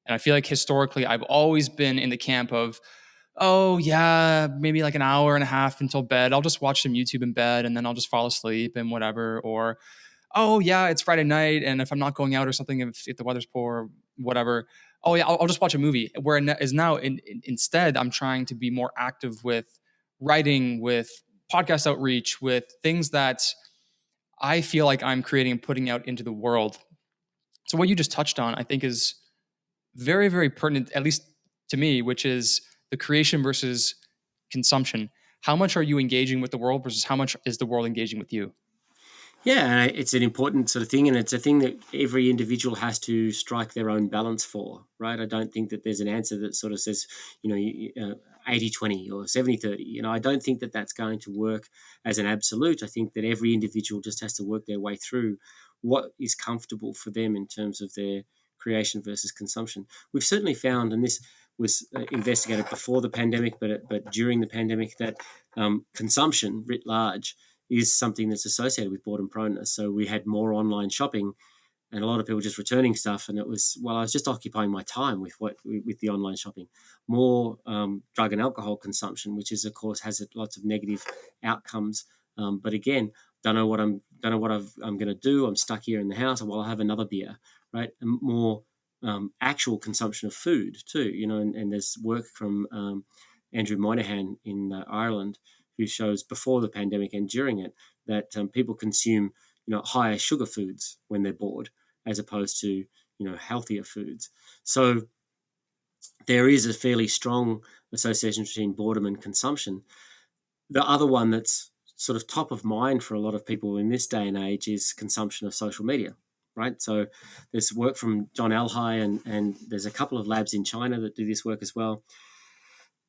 Speaker 1: And I feel like historically, I've always been in the camp of, oh, yeah, maybe like an hour and a half until bed. I'll just watch some YouTube in bed and then I'll just fall asleep and whatever. Or, oh, yeah, it's Friday night. And if I'm not going out or something, if the weather's poor, whatever, oh, yeah, I'll just watch a movie. Where is now instead, I'm trying to be more active with writing, with podcast outreach, with things that I feel like I'm creating and putting out into the world. So, what you just touched on, I think, is very, very pertinent, at least to me, which is the creation versus consumption. How much are you engaging with the world versus how much is the world engaging with you?
Speaker 2: Yeah, it's an important sort of thing, and it's a thing that every individual has to strike their own balance for, right? I don't think that there's an answer that sort of says, 80-20 or 70-30. I don't think that that's going to work as an absolute. I think that every individual just has to work their way through what is comfortable for them in terms of their creation versus consumption. We've certainly found, and this was investigated before the pandemic, but during the pandemic, that consumption writ large is something that's associated with boredom proneness. So we had more online shopping, and a lot of people just returning stuff, and it was, well, I was just occupying my time with the online shopping. More drug and alcohol consumption, which is, of course, has lots of negative outcomes. But again, don't know what I'm going to do. I'm stuck here in the house. Well, I'll have another beer, right? And more actual consumption of food too. And there's work from Andrew Moynihan in Ireland, who shows before the pandemic and during it that people consume higher sugar foods when they're bored, as opposed to healthier foods. So there is a fairly strong association between boredom and consumption. The other one that's sort of top of mind for a lot of people in this day and age is consumption of social media, right? So there's work from John Elhai, and there's a couple of labs in China that do this work as well,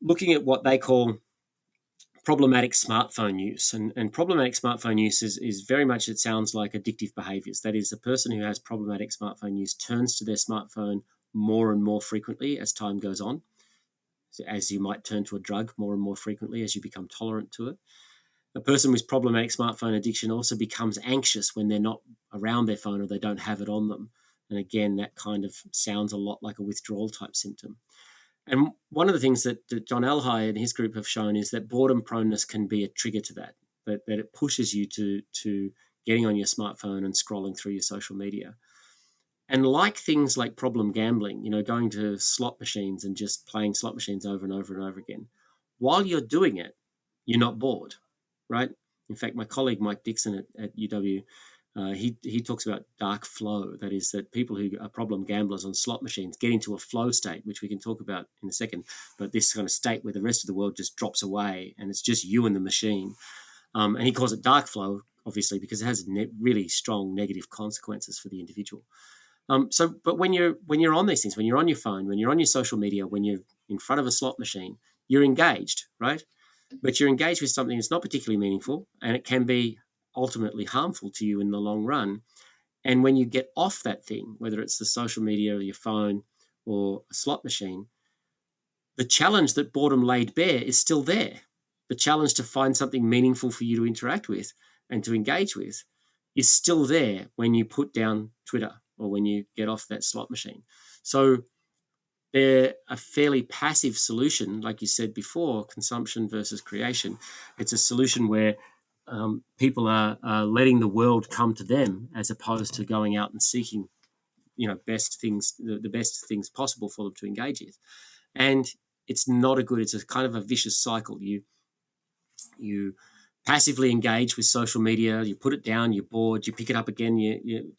Speaker 2: looking at what they call problematic smartphone use. And problematic smartphone use is very much, it sounds like addictive behaviors. That is, a person who has problematic smartphone use turns to their smartphone more and more frequently as time goes on, as you might turn to a drug more and more frequently as you become tolerant to it. A person with problematic smartphone addiction also becomes anxious when they're not around their phone or they don't have it on them. And again, that kind of sounds a lot like a withdrawal type symptom. And one of the things that John Elhai and his group have shown is that boredom proneness can be a trigger to that it pushes you to getting on your smartphone and scrolling through your social media. And like things like problem gambling, going to slot machines and just playing slot machines over and over and over again, while you're doing it, you're not bored, right? In fact, my colleague Mike Dixon at UW He talks about dark flow. That is, that people who are problem gamblers on slot machines get into a flow state, which we can talk about in a second. But this kind of state where the rest of the world just drops away and it's just you and the machine. And he calls it dark flow, obviously, because it has really strong negative consequences for the individual. But when you're on these things, when you're on your phone, when you're on your social media, when you're in front of a slot machine, you're engaged, right? But you're engaged with something that's not particularly meaningful, and it can be ultimately harmful to you in the long run. And when you get off that thing, whether it's the social media or your phone or a slot machine, the challenge that boredom laid bare is still there. The challenge to find something meaningful for you to interact with and to engage with is still there when you put down Twitter or when you get off that slot machine. So they're a fairly passive solution, like you said before, consumption versus creation. It's a solution where people are letting the world come to them as opposed to going out and seeking, best things, the best things possible for them to engage with. And it's not it's a kind of a vicious cycle. You passively engage with social media, you put it down, you're bored, you pick it up again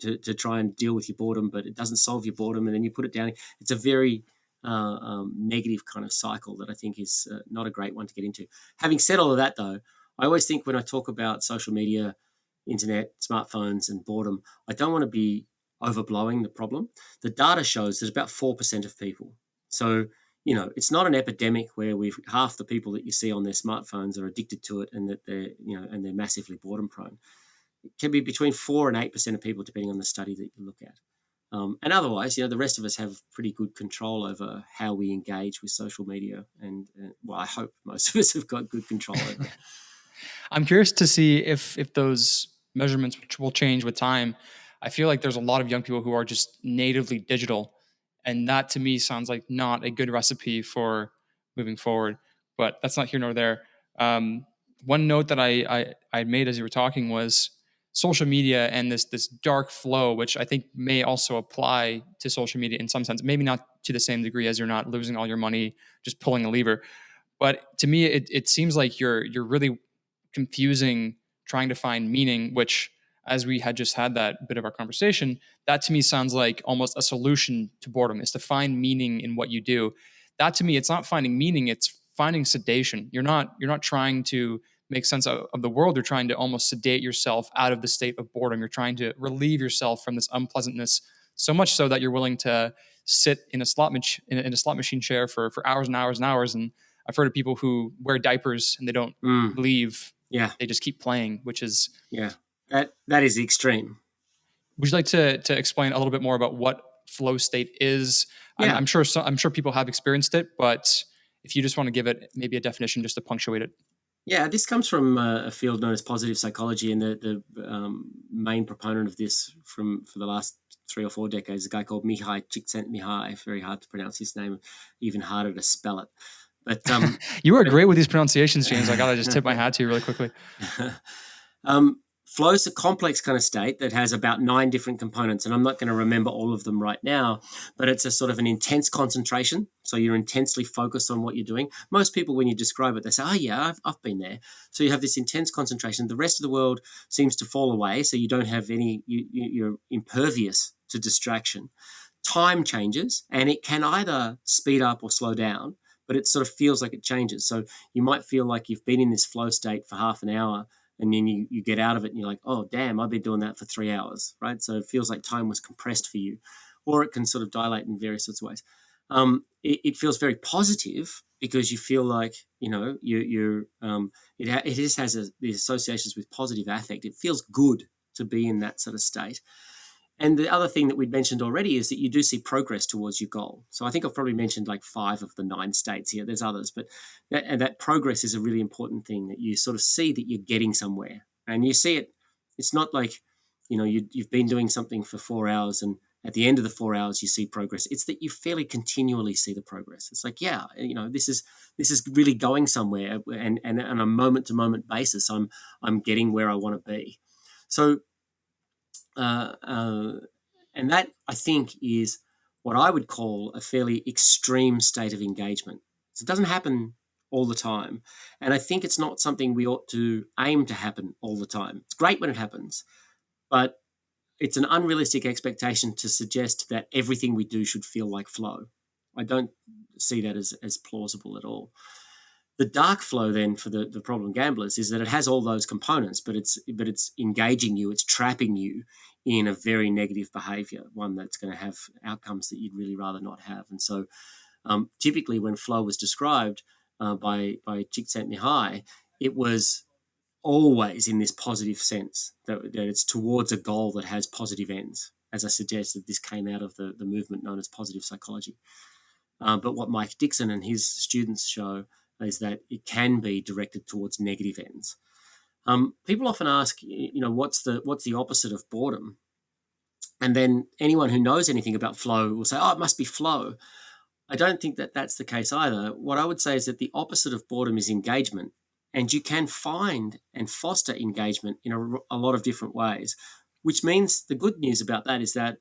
Speaker 2: to try and deal with your boredom, but it doesn't solve your boredom, and then you put it down. It's a very negative kind of cycle that I think is not a great one to get into. Having said all of that, though, I always think when I talk about social media, internet, smartphones, and boredom, I don't want to be overblowing the problem. The data shows that about 4% of people. So it's not an epidemic where half the people that you see on their smartphones are addicted to it and that they're massively boredom prone. It can be between 4 and 8% of people, depending on the study that you look at. And otherwise, the rest of us have pretty good control over how we engage with social media. And I hope most of us have got good control over it.
Speaker 1: I'm curious to see if those measurements will change with time. I feel like there's a lot of young people who are just natively digital, and that to me sounds like not a good recipe for moving forward. But that's not here nor there. One note that I made as you were talking was social media and this dark flow, which I think may also apply to social media in some sense. Maybe not to the same degree, as you're not losing all your money just pulling a lever. But to me, it seems like you're really confusing trying to find meaning, which, as we had just had that bit of our conversation, that to me sounds like almost a solution to boredom, is to find meaning in what you do. That to me, it's not finding meaning, it's finding sedation. You're not trying to make sense of the world. You're trying to almost sedate yourself out of the state of boredom. You're trying to relieve yourself from this unpleasantness, so much so that you're willing to sit in a slot machine chair for hours and hours and hours. And I've heard of people who wear diapers and they don't leave.
Speaker 2: Yeah,
Speaker 1: they just keep playing, which is
Speaker 2: that is extreme.
Speaker 1: Would you like to explain a little bit more about what flow state is?
Speaker 2: Yeah.
Speaker 1: I'm sure people have experienced it, but if you just want to give it maybe a definition just to punctuate it.
Speaker 2: Yeah, this comes from a field known as positive psychology, and the main proponent of this for the last 3 or 4 decades is a guy called Mihai Csikszentmihalyi. Very hard to pronounce his name, even harder to spell it. But
Speaker 1: you were great with these pronunciations, James. I gotta just tip my hat to you really quickly.
Speaker 2: Flow is a complex kind of state that has about 9 different components, and I'm not going to remember all of them right now, but it's a sort of an intense concentration. So you're intensely focused on what you're doing. Most people, when you describe it, they say, oh yeah, I've been there. So you have this intense concentration. The rest of the world seems to fall away, so you don't have you're impervious to distraction. Time changes, and it can either speed up or slow down, but it sort of feels like it changes. So you might feel like you've been in this flow state for half an hour, and then you get out of it and you're like, oh, damn, I've been doing that for 3 hours, right? So it feels like time was compressed for you, or it can sort of dilate in various sorts of ways. It feels very positive because you feel like, it just has the associations with positive affect. It feels good to be in that sort of state. And the other thing that we'd mentioned already is that you do see progress towards your goal. So I think I've probably mentioned like 5 of the 9 states here. There's others, but that progress is a really important thing, that you sort of see that you're getting somewhere. And you see it. It's not like, you've been doing something for 4 hours and at the end of the 4 hours you see progress. It's that you fairly continually see the progress. It's like, yeah, this is really going somewhere, and on a moment to moment basis, I'm getting where I want to be. So. And that, I think, is what I would call a fairly extreme state of engagement. So it doesn't happen all the time. And I think it's not something we ought to aim to happen all the time. It's great when it happens, but it's an unrealistic expectation to suggest that everything we do should feel like flow. I don't see that as plausible at all. The dark flow then for the problem gamblers is that it has all those components, but it's engaging you, it's trapping you in a very negative behavior, one that's going to have outcomes that you'd really rather not have. And so typically when flow was described by Csikszentmihalyi, it was always in this positive sense, that it's towards a goal that has positive ends. As I suggested, this came out of the movement known as positive psychology. But what Mike Dixon and his students show is that it can be directed towards negative ends. People often ask, what's the opposite of boredom? And then anyone who knows anything about flow will say, oh, it must be flow. I don't think that that's the case either. What I would say is that the opposite of boredom is engagement. And you can find and foster engagement in a lot of different ways, which means the good news about that is that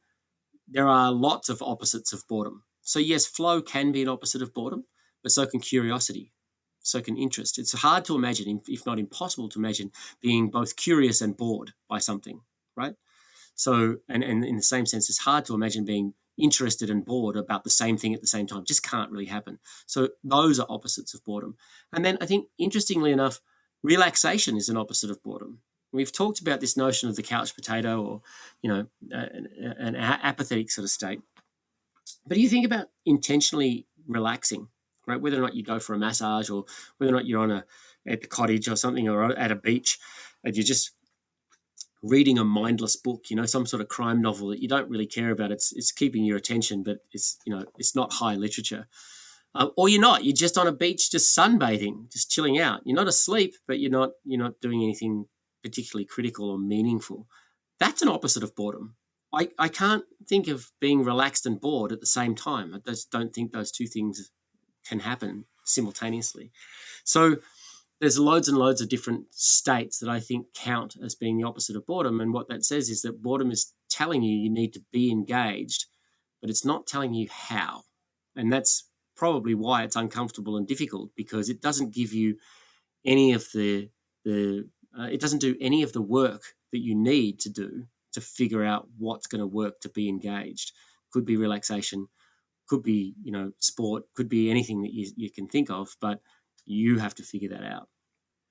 Speaker 2: there are lots of opposites of boredom. So yes, flow can be an opposite of boredom, but so can curiosity, so can interest. It's hard to imagine, if not impossible to imagine, being both curious and bored by something, right? So, and in the same sense, it's hard to imagine being interested and bored about the same thing at the same time. Just can't really happen. So those are opposites of boredom. And then I think, interestingly enough, relaxation is an opposite of boredom. We've talked about this notion of the couch potato, or an apathetic sort of state. But do you think about intentionally relaxing, right? Whether or not you go for a massage, or whether or not you're at the cottage or something, or at a beach, and you're just reading a mindless book, some sort of crime novel that you don't really care about. It's keeping your attention, but it's not high literature. Or you're just on a beach, just sunbathing, just chilling out. You're not asleep, but you're not doing anything particularly critical or meaningful. That's an opposite of boredom. I can't think of being relaxed and bored at the same time. I just don't think those two things can happen simultaneously. So there's loads and loads of different states that I think count as being the opposite of boredom. And what that says is that boredom is telling you need to be engaged, but it's not telling you how. And that's probably why it's uncomfortable and difficult, because it doesn't give you any of it doesn't do any of the work that you need to do to figure out what's going to work to be engaged. Could be relaxation, could be, sport, could be anything that you can think of, but you have to figure that out.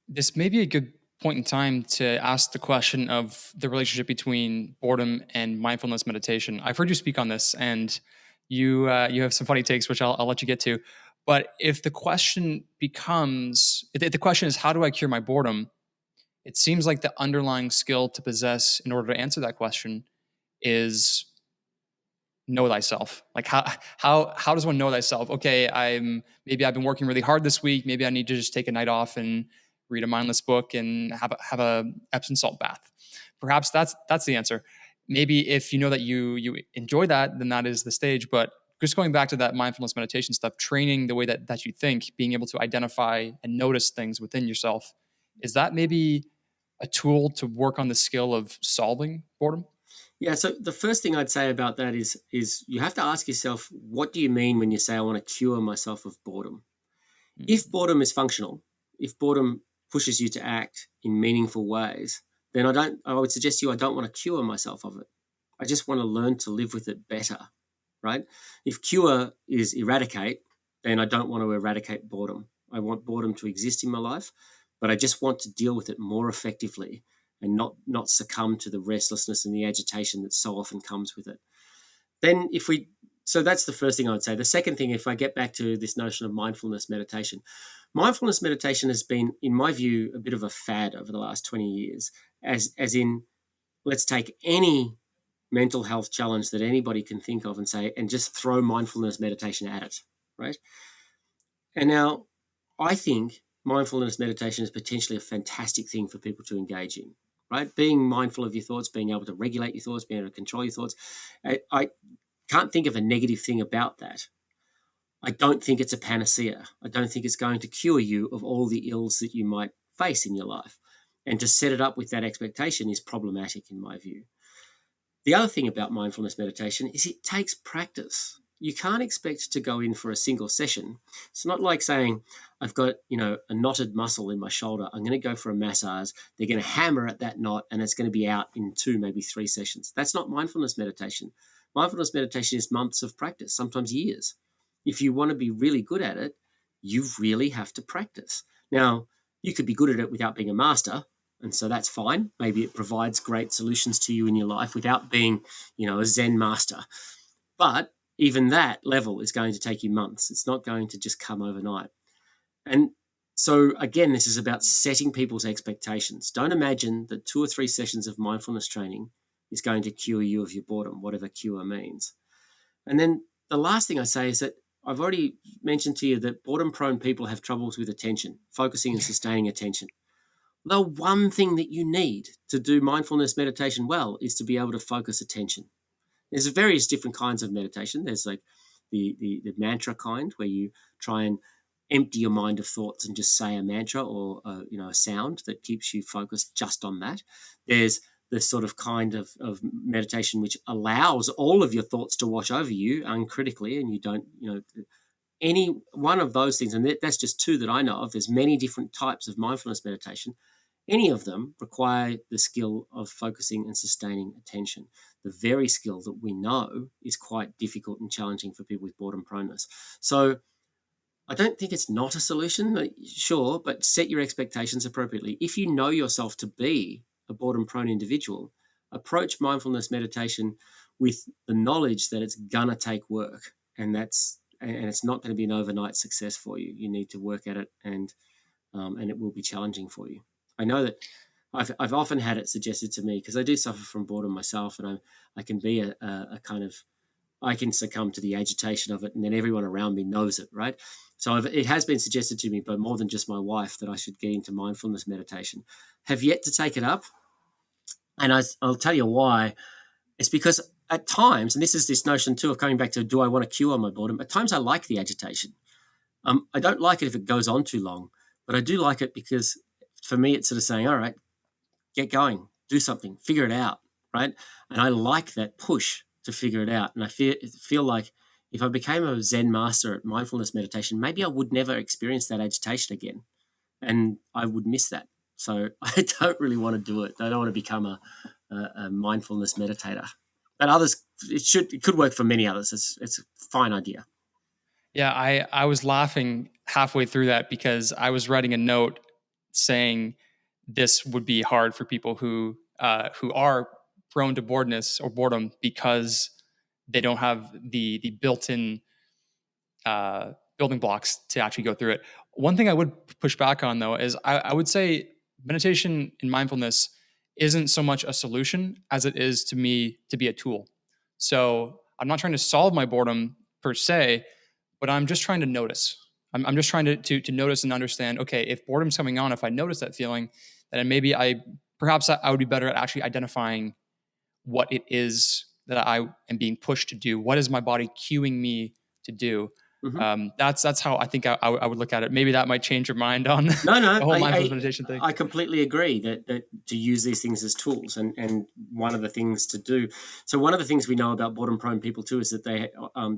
Speaker 1: This may be a good point in time to ask the question of the relationship between boredom and mindfulness meditation. I've heard you speak on this, and you have some funny takes, which I'll let you get to. But if the question is, how do I cure my boredom? It seems like the underlying skill to possess in order to answer that question is know thyself. Like how does one know thyself? Okay, maybe I've been working really hard this week. Maybe I need to just take a night off and read a mindless book and have a Epsom salt bath. Perhaps that's the answer. Maybe if you know that you enjoy that, then that is the stage. But just going back to that mindfulness meditation stuff, training the way that you think, being able to identify and notice things within yourself, is that maybe a tool to work on the skill of solving boredom?
Speaker 2: Yeah, so the first thing I'd say about that is you have to ask yourself, what do you mean when you say I want to cure myself of boredom? If boredom is functional, if boredom pushes you to act in meaningful ways, then I would suggest to you I don't want to cure myself of it. I just want to learn to live with it better, right? If cure is eradicate, then I don't want to eradicate boredom. I want boredom to exist in my life, but I just want to deal with it more effectively and not succumb to the restlessness and the agitation that so often comes with it. Then so that's the first thing I would say. The second thing, if I get back to this notion of mindfulness meditation has been, in my view, a bit of a fad over the last 20 years, as in, let's take any mental health challenge that anybody can think of and just throw mindfulness meditation at it, right? And now I think mindfulness meditation is potentially a fantastic thing for people to engage in, right? Being mindful of your thoughts, being able to regulate your thoughts, being able to control your thoughts. I can't think of a negative thing about that. I don't think it's a panacea. I don't think it's going to cure you of all the ills that you might face in your life. And to set it up with that expectation is problematic in my view. The other thing about mindfulness meditation is it takes practice. you can't expect to go in for a single session. It's not like saying, I've got, a knotted muscle in my shoulder. I'm going to go for a massage. They're going to hammer at that knot and it's going to be out in 2, maybe 3 sessions. That's not mindfulness meditation. Mindfulness meditation is months of practice, sometimes years. If you want to be really good at it, you really have to practice. Now, you could be good at it without being a master, and so that's fine. Maybe it provides great solutions to you in your life without being, a Zen master. But even that level is going to take you months. It's not going to just come overnight. And so, again, this is about setting people's expectations. Don't imagine that 2 or 3 sessions of mindfulness training is going to cure you of your boredom, whatever cure means. And then the last thing I say is that I've already mentioned to you that boredom-prone people have troubles with attention, focusing and sustaining attention. The one thing that you need to do mindfulness meditation well is to be able to focus attention. There's various different kinds of meditation. There's like the mantra kind, where you try and empty your mind of thoughts and just say a mantra or a sound that keeps you focused just on that. There's the sort of kind of meditation which allows all of your thoughts to wash over you uncritically, and you don't, any one of those things, and that's just 2 that I know of. There's many different types of mindfulness meditation. Any of them require the skill of focusing and sustaining attention. The very skill that we know is quite difficult and challenging for people with boredom proneness. So I don't think it's not a solution, sure, but set your expectations appropriately. If you know yourself to be a boredom-prone individual, approach mindfulness meditation with the knowledge that it's gonna take work, and it's not going to be an overnight success for you. You need to work at it, and it will be challenging for you. I know that I've often had it suggested to me, because I do suffer from boredom myself, and I can be a kind of, I can succumb to the agitation of it, and then everyone around me knows it, right? So it has been suggested to me by more than just my wife that I should get into mindfulness meditation. Have yet to take it up, and I'll tell you why. It's because at times, and this is this notion too of coming back to, do I want to cure my boredom? At times I like the agitation. I don't like it if it goes on too long, but I do like it because for me it's sort of saying, all right, get going, do something, figure it out, right? And I like that push to figure it out. And I feel like if I became a Zen master at mindfulness meditation, maybe I would never experience that agitation again, and I would miss that. So I don't really want to do it. I don't want to become a mindfulness meditator. But others, it could work for many others. It's a fine idea.
Speaker 1: Yeah, I was laughing halfway through that because I was writing a note saying this would be hard for people who are prone to boredness or boredom because they don't have the built-in building blocks to actually go through it. One thing I would push back on, though, is I would say meditation and mindfulness isn't so much a solution as it is to me to be a tool. So I'm not trying to solve my boredom per se, but I'm just trying to notice. I'm just trying to notice and understand, okay, if boredom's coming on, if I notice that feeling, then maybe I would be better at actually identifying what it is that I am being pushed to do. What is my body cueing me to do?
Speaker 2: Mm-hmm.
Speaker 1: That's how I think I would look at it. Maybe that might change your mind on
Speaker 2: No,
Speaker 1: the whole mindfulness meditation thing.
Speaker 2: I completely agree that to use these things as tools, and one of the things to do. So one of the things we know about boredom-prone people too is that they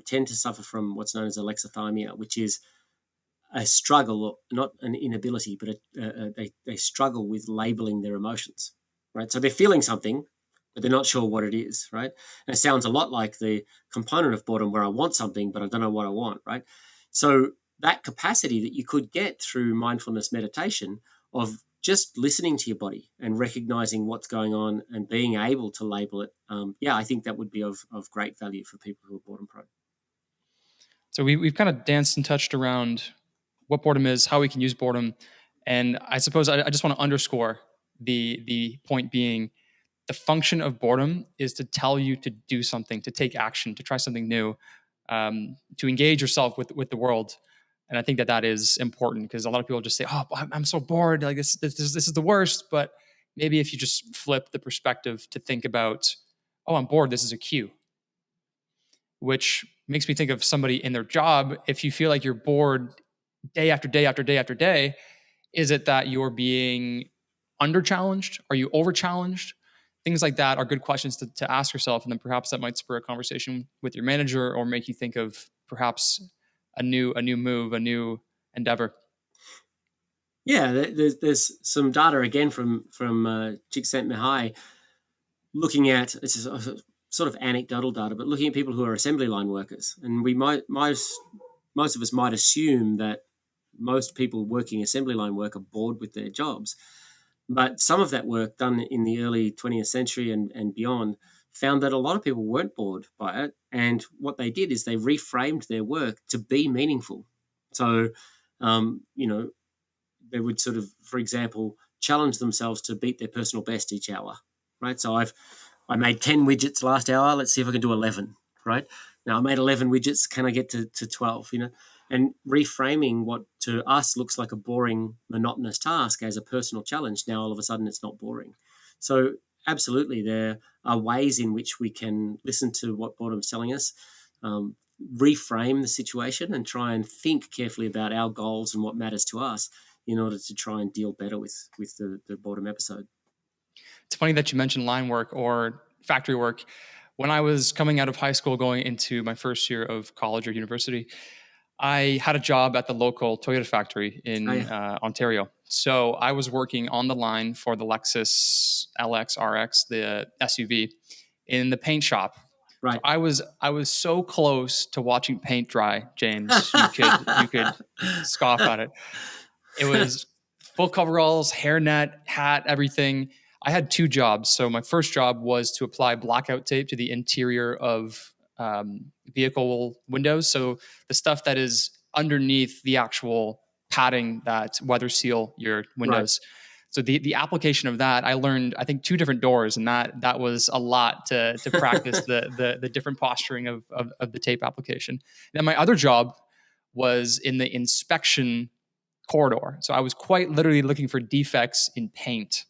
Speaker 2: tend to suffer from what's known as alexithymia, which is a struggle, not an inability, but they struggle with labeling their emotions, right? So they're feeling something, but they're not sure what it is, right? And it sounds a lot like the component of boredom where I want something, but I don't know what I want, right? So that capacity that you could get through mindfulness meditation of just listening to your body and recognizing what's going on and being able to label it, I think that would be of great value for people who are boredom prone.
Speaker 1: So we've kind of danced and touched around what boredom is, how we can use boredom, and I suppose I just want to underscore the point being, the function of boredom is to tell you to do something, to take action, to try something new, to engage yourself with the world. And I think that is important because a lot of people just say, "Oh, I'm so bored. Like this is the worst." But maybe if you just flip the perspective to think about, "Oh, I'm bored. This is a cue," which makes me think of somebody in their job. If you feel like you're bored day after day after day after day, is it that you're being under challenged? Are you over challenged? Things like that are good questions to ask yourself, and then perhaps that might spur a conversation with your manager or make you think of perhaps a new move, a new endeavor.
Speaker 2: Yeah, there's some data again from Csikszentmihalyi looking at, it's a sort of anecdotal data, but looking at people who are assembly line workers, and we most of us might assume that most people working assembly line work are bored with their jobs. But some of that work done in the early 20th century and beyond found that a lot of people weren't bored by it. And what they did is they reframed their work to be meaningful. So, they would sort of, for example, challenge themselves to beat their personal best each hour, right? So I made 10 widgets last hour. Let's see if I can do 11, right? Now I made 11 widgets. Can I get to 12, And reframing what to us looks like a boring, monotonous task as a personal challenge. Now all of a sudden it's not boring. So absolutely, there are ways in which we can listen to what boredom's telling us, reframe the situation and try and think carefully about our goals and what matters to us in order to try and deal better with the boredom episode.
Speaker 1: It's funny that you mentioned line work or factory work. When I was coming out of high school, going into my first year of college or university, I had a job at the local Toyota factory
Speaker 2: Oh,
Speaker 1: in
Speaker 2: yeah.
Speaker 1: Ontario. So I was working on the line for the Lexus LX RX, the SUV, in the paint shop. So
Speaker 2: Right.
Speaker 1: I was so close to watching paint dry, James. You could scoff at it. It was full coveralls, hairnet, hat, everything. I had two jobs. So my first job was to apply blackout tape to the interior of vehicle windows. So the stuff that is underneath the actual padding that weather seal your
Speaker 2: Right.
Speaker 1: windows. So the application of that, I learned, I think, two different doors, and that was a lot to practice the different posturing of the tape application. And then my other job was in the inspection corridor. So I was quite literally looking for defects in paint.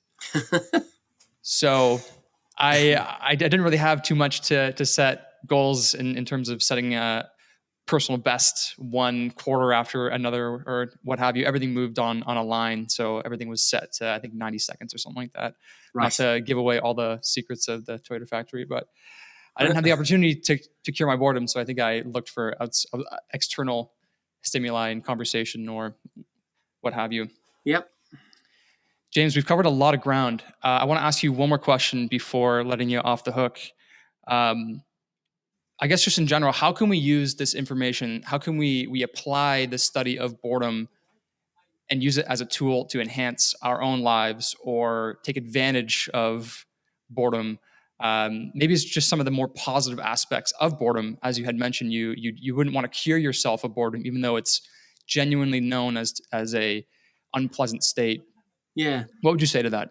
Speaker 1: So I didn't really have too much to set goals in terms of setting a personal best one quarter after another or what have you. Everything moved on a line. So everything was set to, I think, 90 seconds or something like that. Not
Speaker 2: Right.
Speaker 1: to give away all the secrets of the Toyota factory, but I didn't have the opportunity to cure my boredom. So I think I looked for external stimuli and conversation or what have you.
Speaker 2: Yep.
Speaker 1: James, we've covered a lot of ground. I want to ask you one more question before letting you off the hook. Um, I guess just in general, how can we use this information? How can we apply the study of boredom and use it as a tool to enhance our own lives or take advantage of boredom? Maybe it's just some of the more positive aspects of boredom. As you had mentioned, you wouldn't want to cure yourself of boredom, even though it's genuinely known as a unpleasant state.
Speaker 2: Yeah.
Speaker 1: What would you say to that?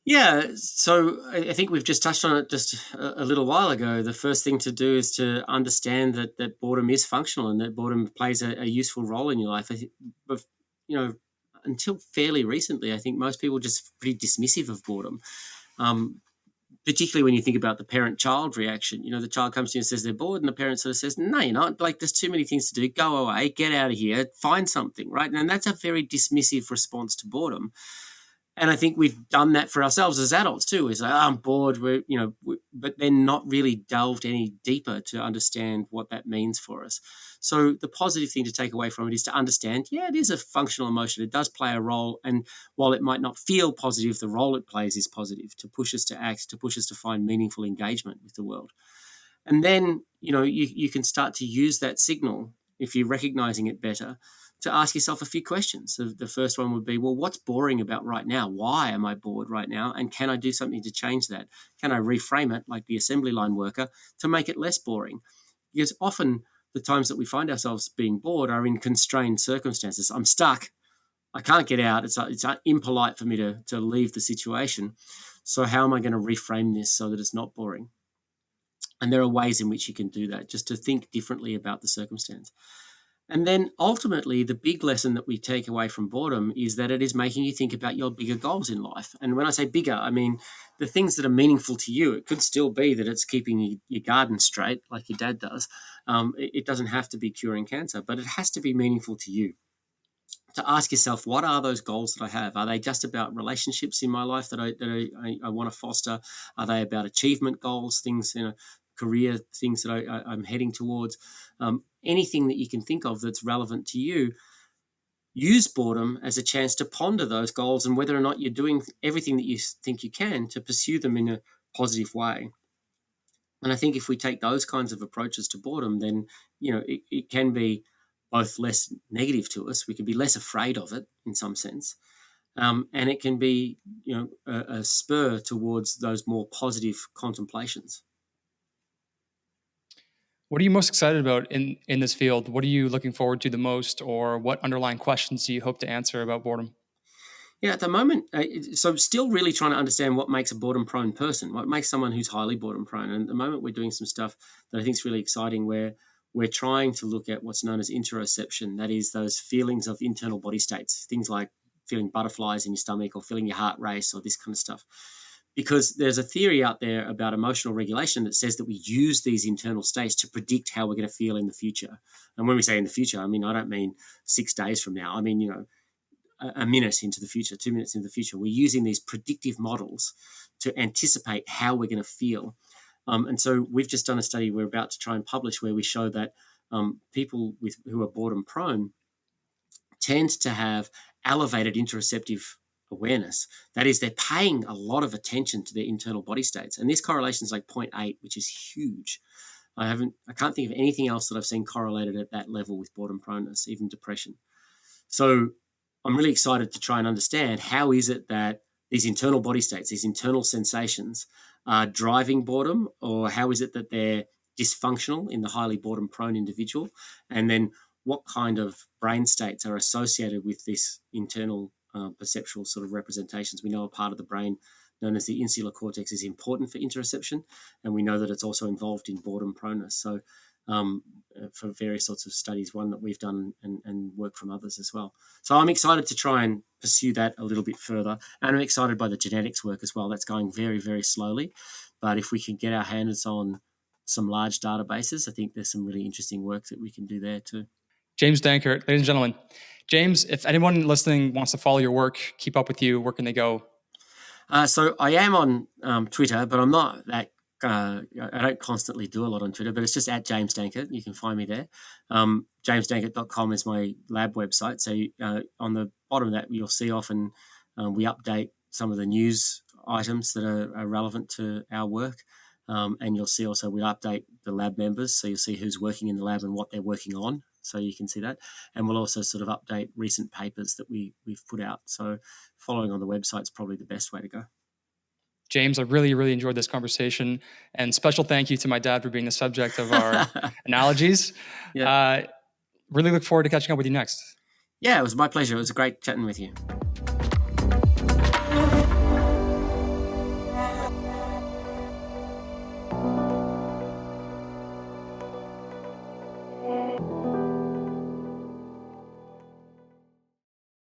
Speaker 2: Yeah. So I think we've just touched on it just a little while ago. The first thing to do is to understand that boredom is functional and that boredom plays a useful role in your life. But, until fairly recently, I think most people are just pretty dismissive of boredom. Particularly when you think about the parent-child reaction. The child comes to you and says they're bored, and the parent sort of says, no, you're not. Like, there's too many things to do. Go away. Get out of here. Find something, right? And that's a very dismissive response to boredom. And I think we've done that for ourselves as adults too. Is like, oh, I'm bored. But then not really delved any deeper to understand what that means for us. So the positive thing to take away from it is to understand, yeah, it is a functional emotion. It does play a role. And while it might not feel positive, the role it plays is positive to push us to act, to push us to find meaningful engagement with the world. And then, you can start to use that signal, if you're recognizing it better, to ask yourself a few questions. So the first one would be, well, what's boring about right now? Why am I bored right now? And can I do something to change that? Can I reframe it, like the assembly line worker, to make it less boring? Because often the times that we find ourselves being bored are in constrained circumstances. I'm stuck. I can't get out. It's impolite for me to leave the situation. So how am I going to reframe this so that it's not boring? And there are ways in which you can do that, just to think differently about the circumstance. And then ultimately, the big lesson that we take away from boredom is that it is making you think about your bigger goals in life. And when I say bigger, I mean the things that are meaningful to you. It could still be that it's keeping your garden straight, like your dad does. It doesn't have to be curing cancer, but it has to be meaningful to you. to ask yourself, what are those goals that I have? Are they just about relationships in my life that I want to foster? Are they about achievement goals, things, career things that I'm heading towards? Anything that you can think of that's relevant to you. Use boredom as a chance to ponder those goals and whether or not you're doing everything that you think you can to pursue them in a positive way. And I think if we take those kinds of approaches to boredom, then, it can be both less negative to us. We can be less afraid of it in some sense. And it can be, a spur towards those more positive contemplations.
Speaker 1: What are you most excited about in this field? What are you looking forward to the most, or what underlying questions do you hope to answer about boredom?
Speaker 2: Yeah, at the moment, so still really trying to understand what makes a boredom-prone person, what makes someone who's highly boredom-prone. And at the moment, we're doing some stuff that I think is really exciting, where we're trying to look at what's known as interoception. That is those feelings of internal body states, things like feeling butterflies in your stomach or feeling your heart race or this kind of stuff. Because there's a theory out there about emotional regulation that says that we use these internal states to predict how we're going to feel in the future. And when we say in the future, I don't mean 6 days from now. I mean, a minute into the future, 2 minutes into the future. We're using these predictive models to anticipate how we're going to feel. And so we've just done a study we're about to try and publish where we show that people who are boredom prone tend to have elevated interoceptive awareness. That is, they're paying a lot of attention to their internal body states. And this correlation is like 0.8, which is huge. I can't think of anything else that I've seen correlated at that level with boredom proneness, even depression. So I'm really excited to try and understand how is it that these internal body states, these internal sensations are driving boredom, or how is it that they're dysfunctional in the highly boredom prone individual? And then what kind of brain states are associated with this internal perceptual sort of representations? We know a part of the brain known as the insular cortex is important for interoception, and we know that it's also involved in boredom proneness. So for various sorts of studies, one that we've done and work from others as well. So I'm excited to try and pursue that a little bit further. And I'm excited by the genetics work as well. That's going very, very slowly. But if we can get our hands on some large databases, I think there's some really interesting work that we can do there too.
Speaker 1: James Danckert, ladies and gentlemen. James, if anyone listening wants to follow your work, keep up with you, where can they go?
Speaker 2: So I am on Twitter, but I'm not that I don't constantly do a lot on Twitter, but it's just at James Danckert. You can find me there. JamesDanckert.com is my lab website. So on the bottom of that, you'll see often we update some of the news items that are relevant to our work. And you'll see also we update the lab members. So you'll see who's working in the lab and what they're working on. So you can see that. And we'll also sort of update recent papers that we've put out. So following on the website is probably the best way to go.
Speaker 1: James, I really, really enjoyed this conversation, and special thank you to my dad for being the subject of our analogies. Yeah. Really look forward to catching up with you next.
Speaker 2: Yeah, it was my pleasure. It was great chatting with you.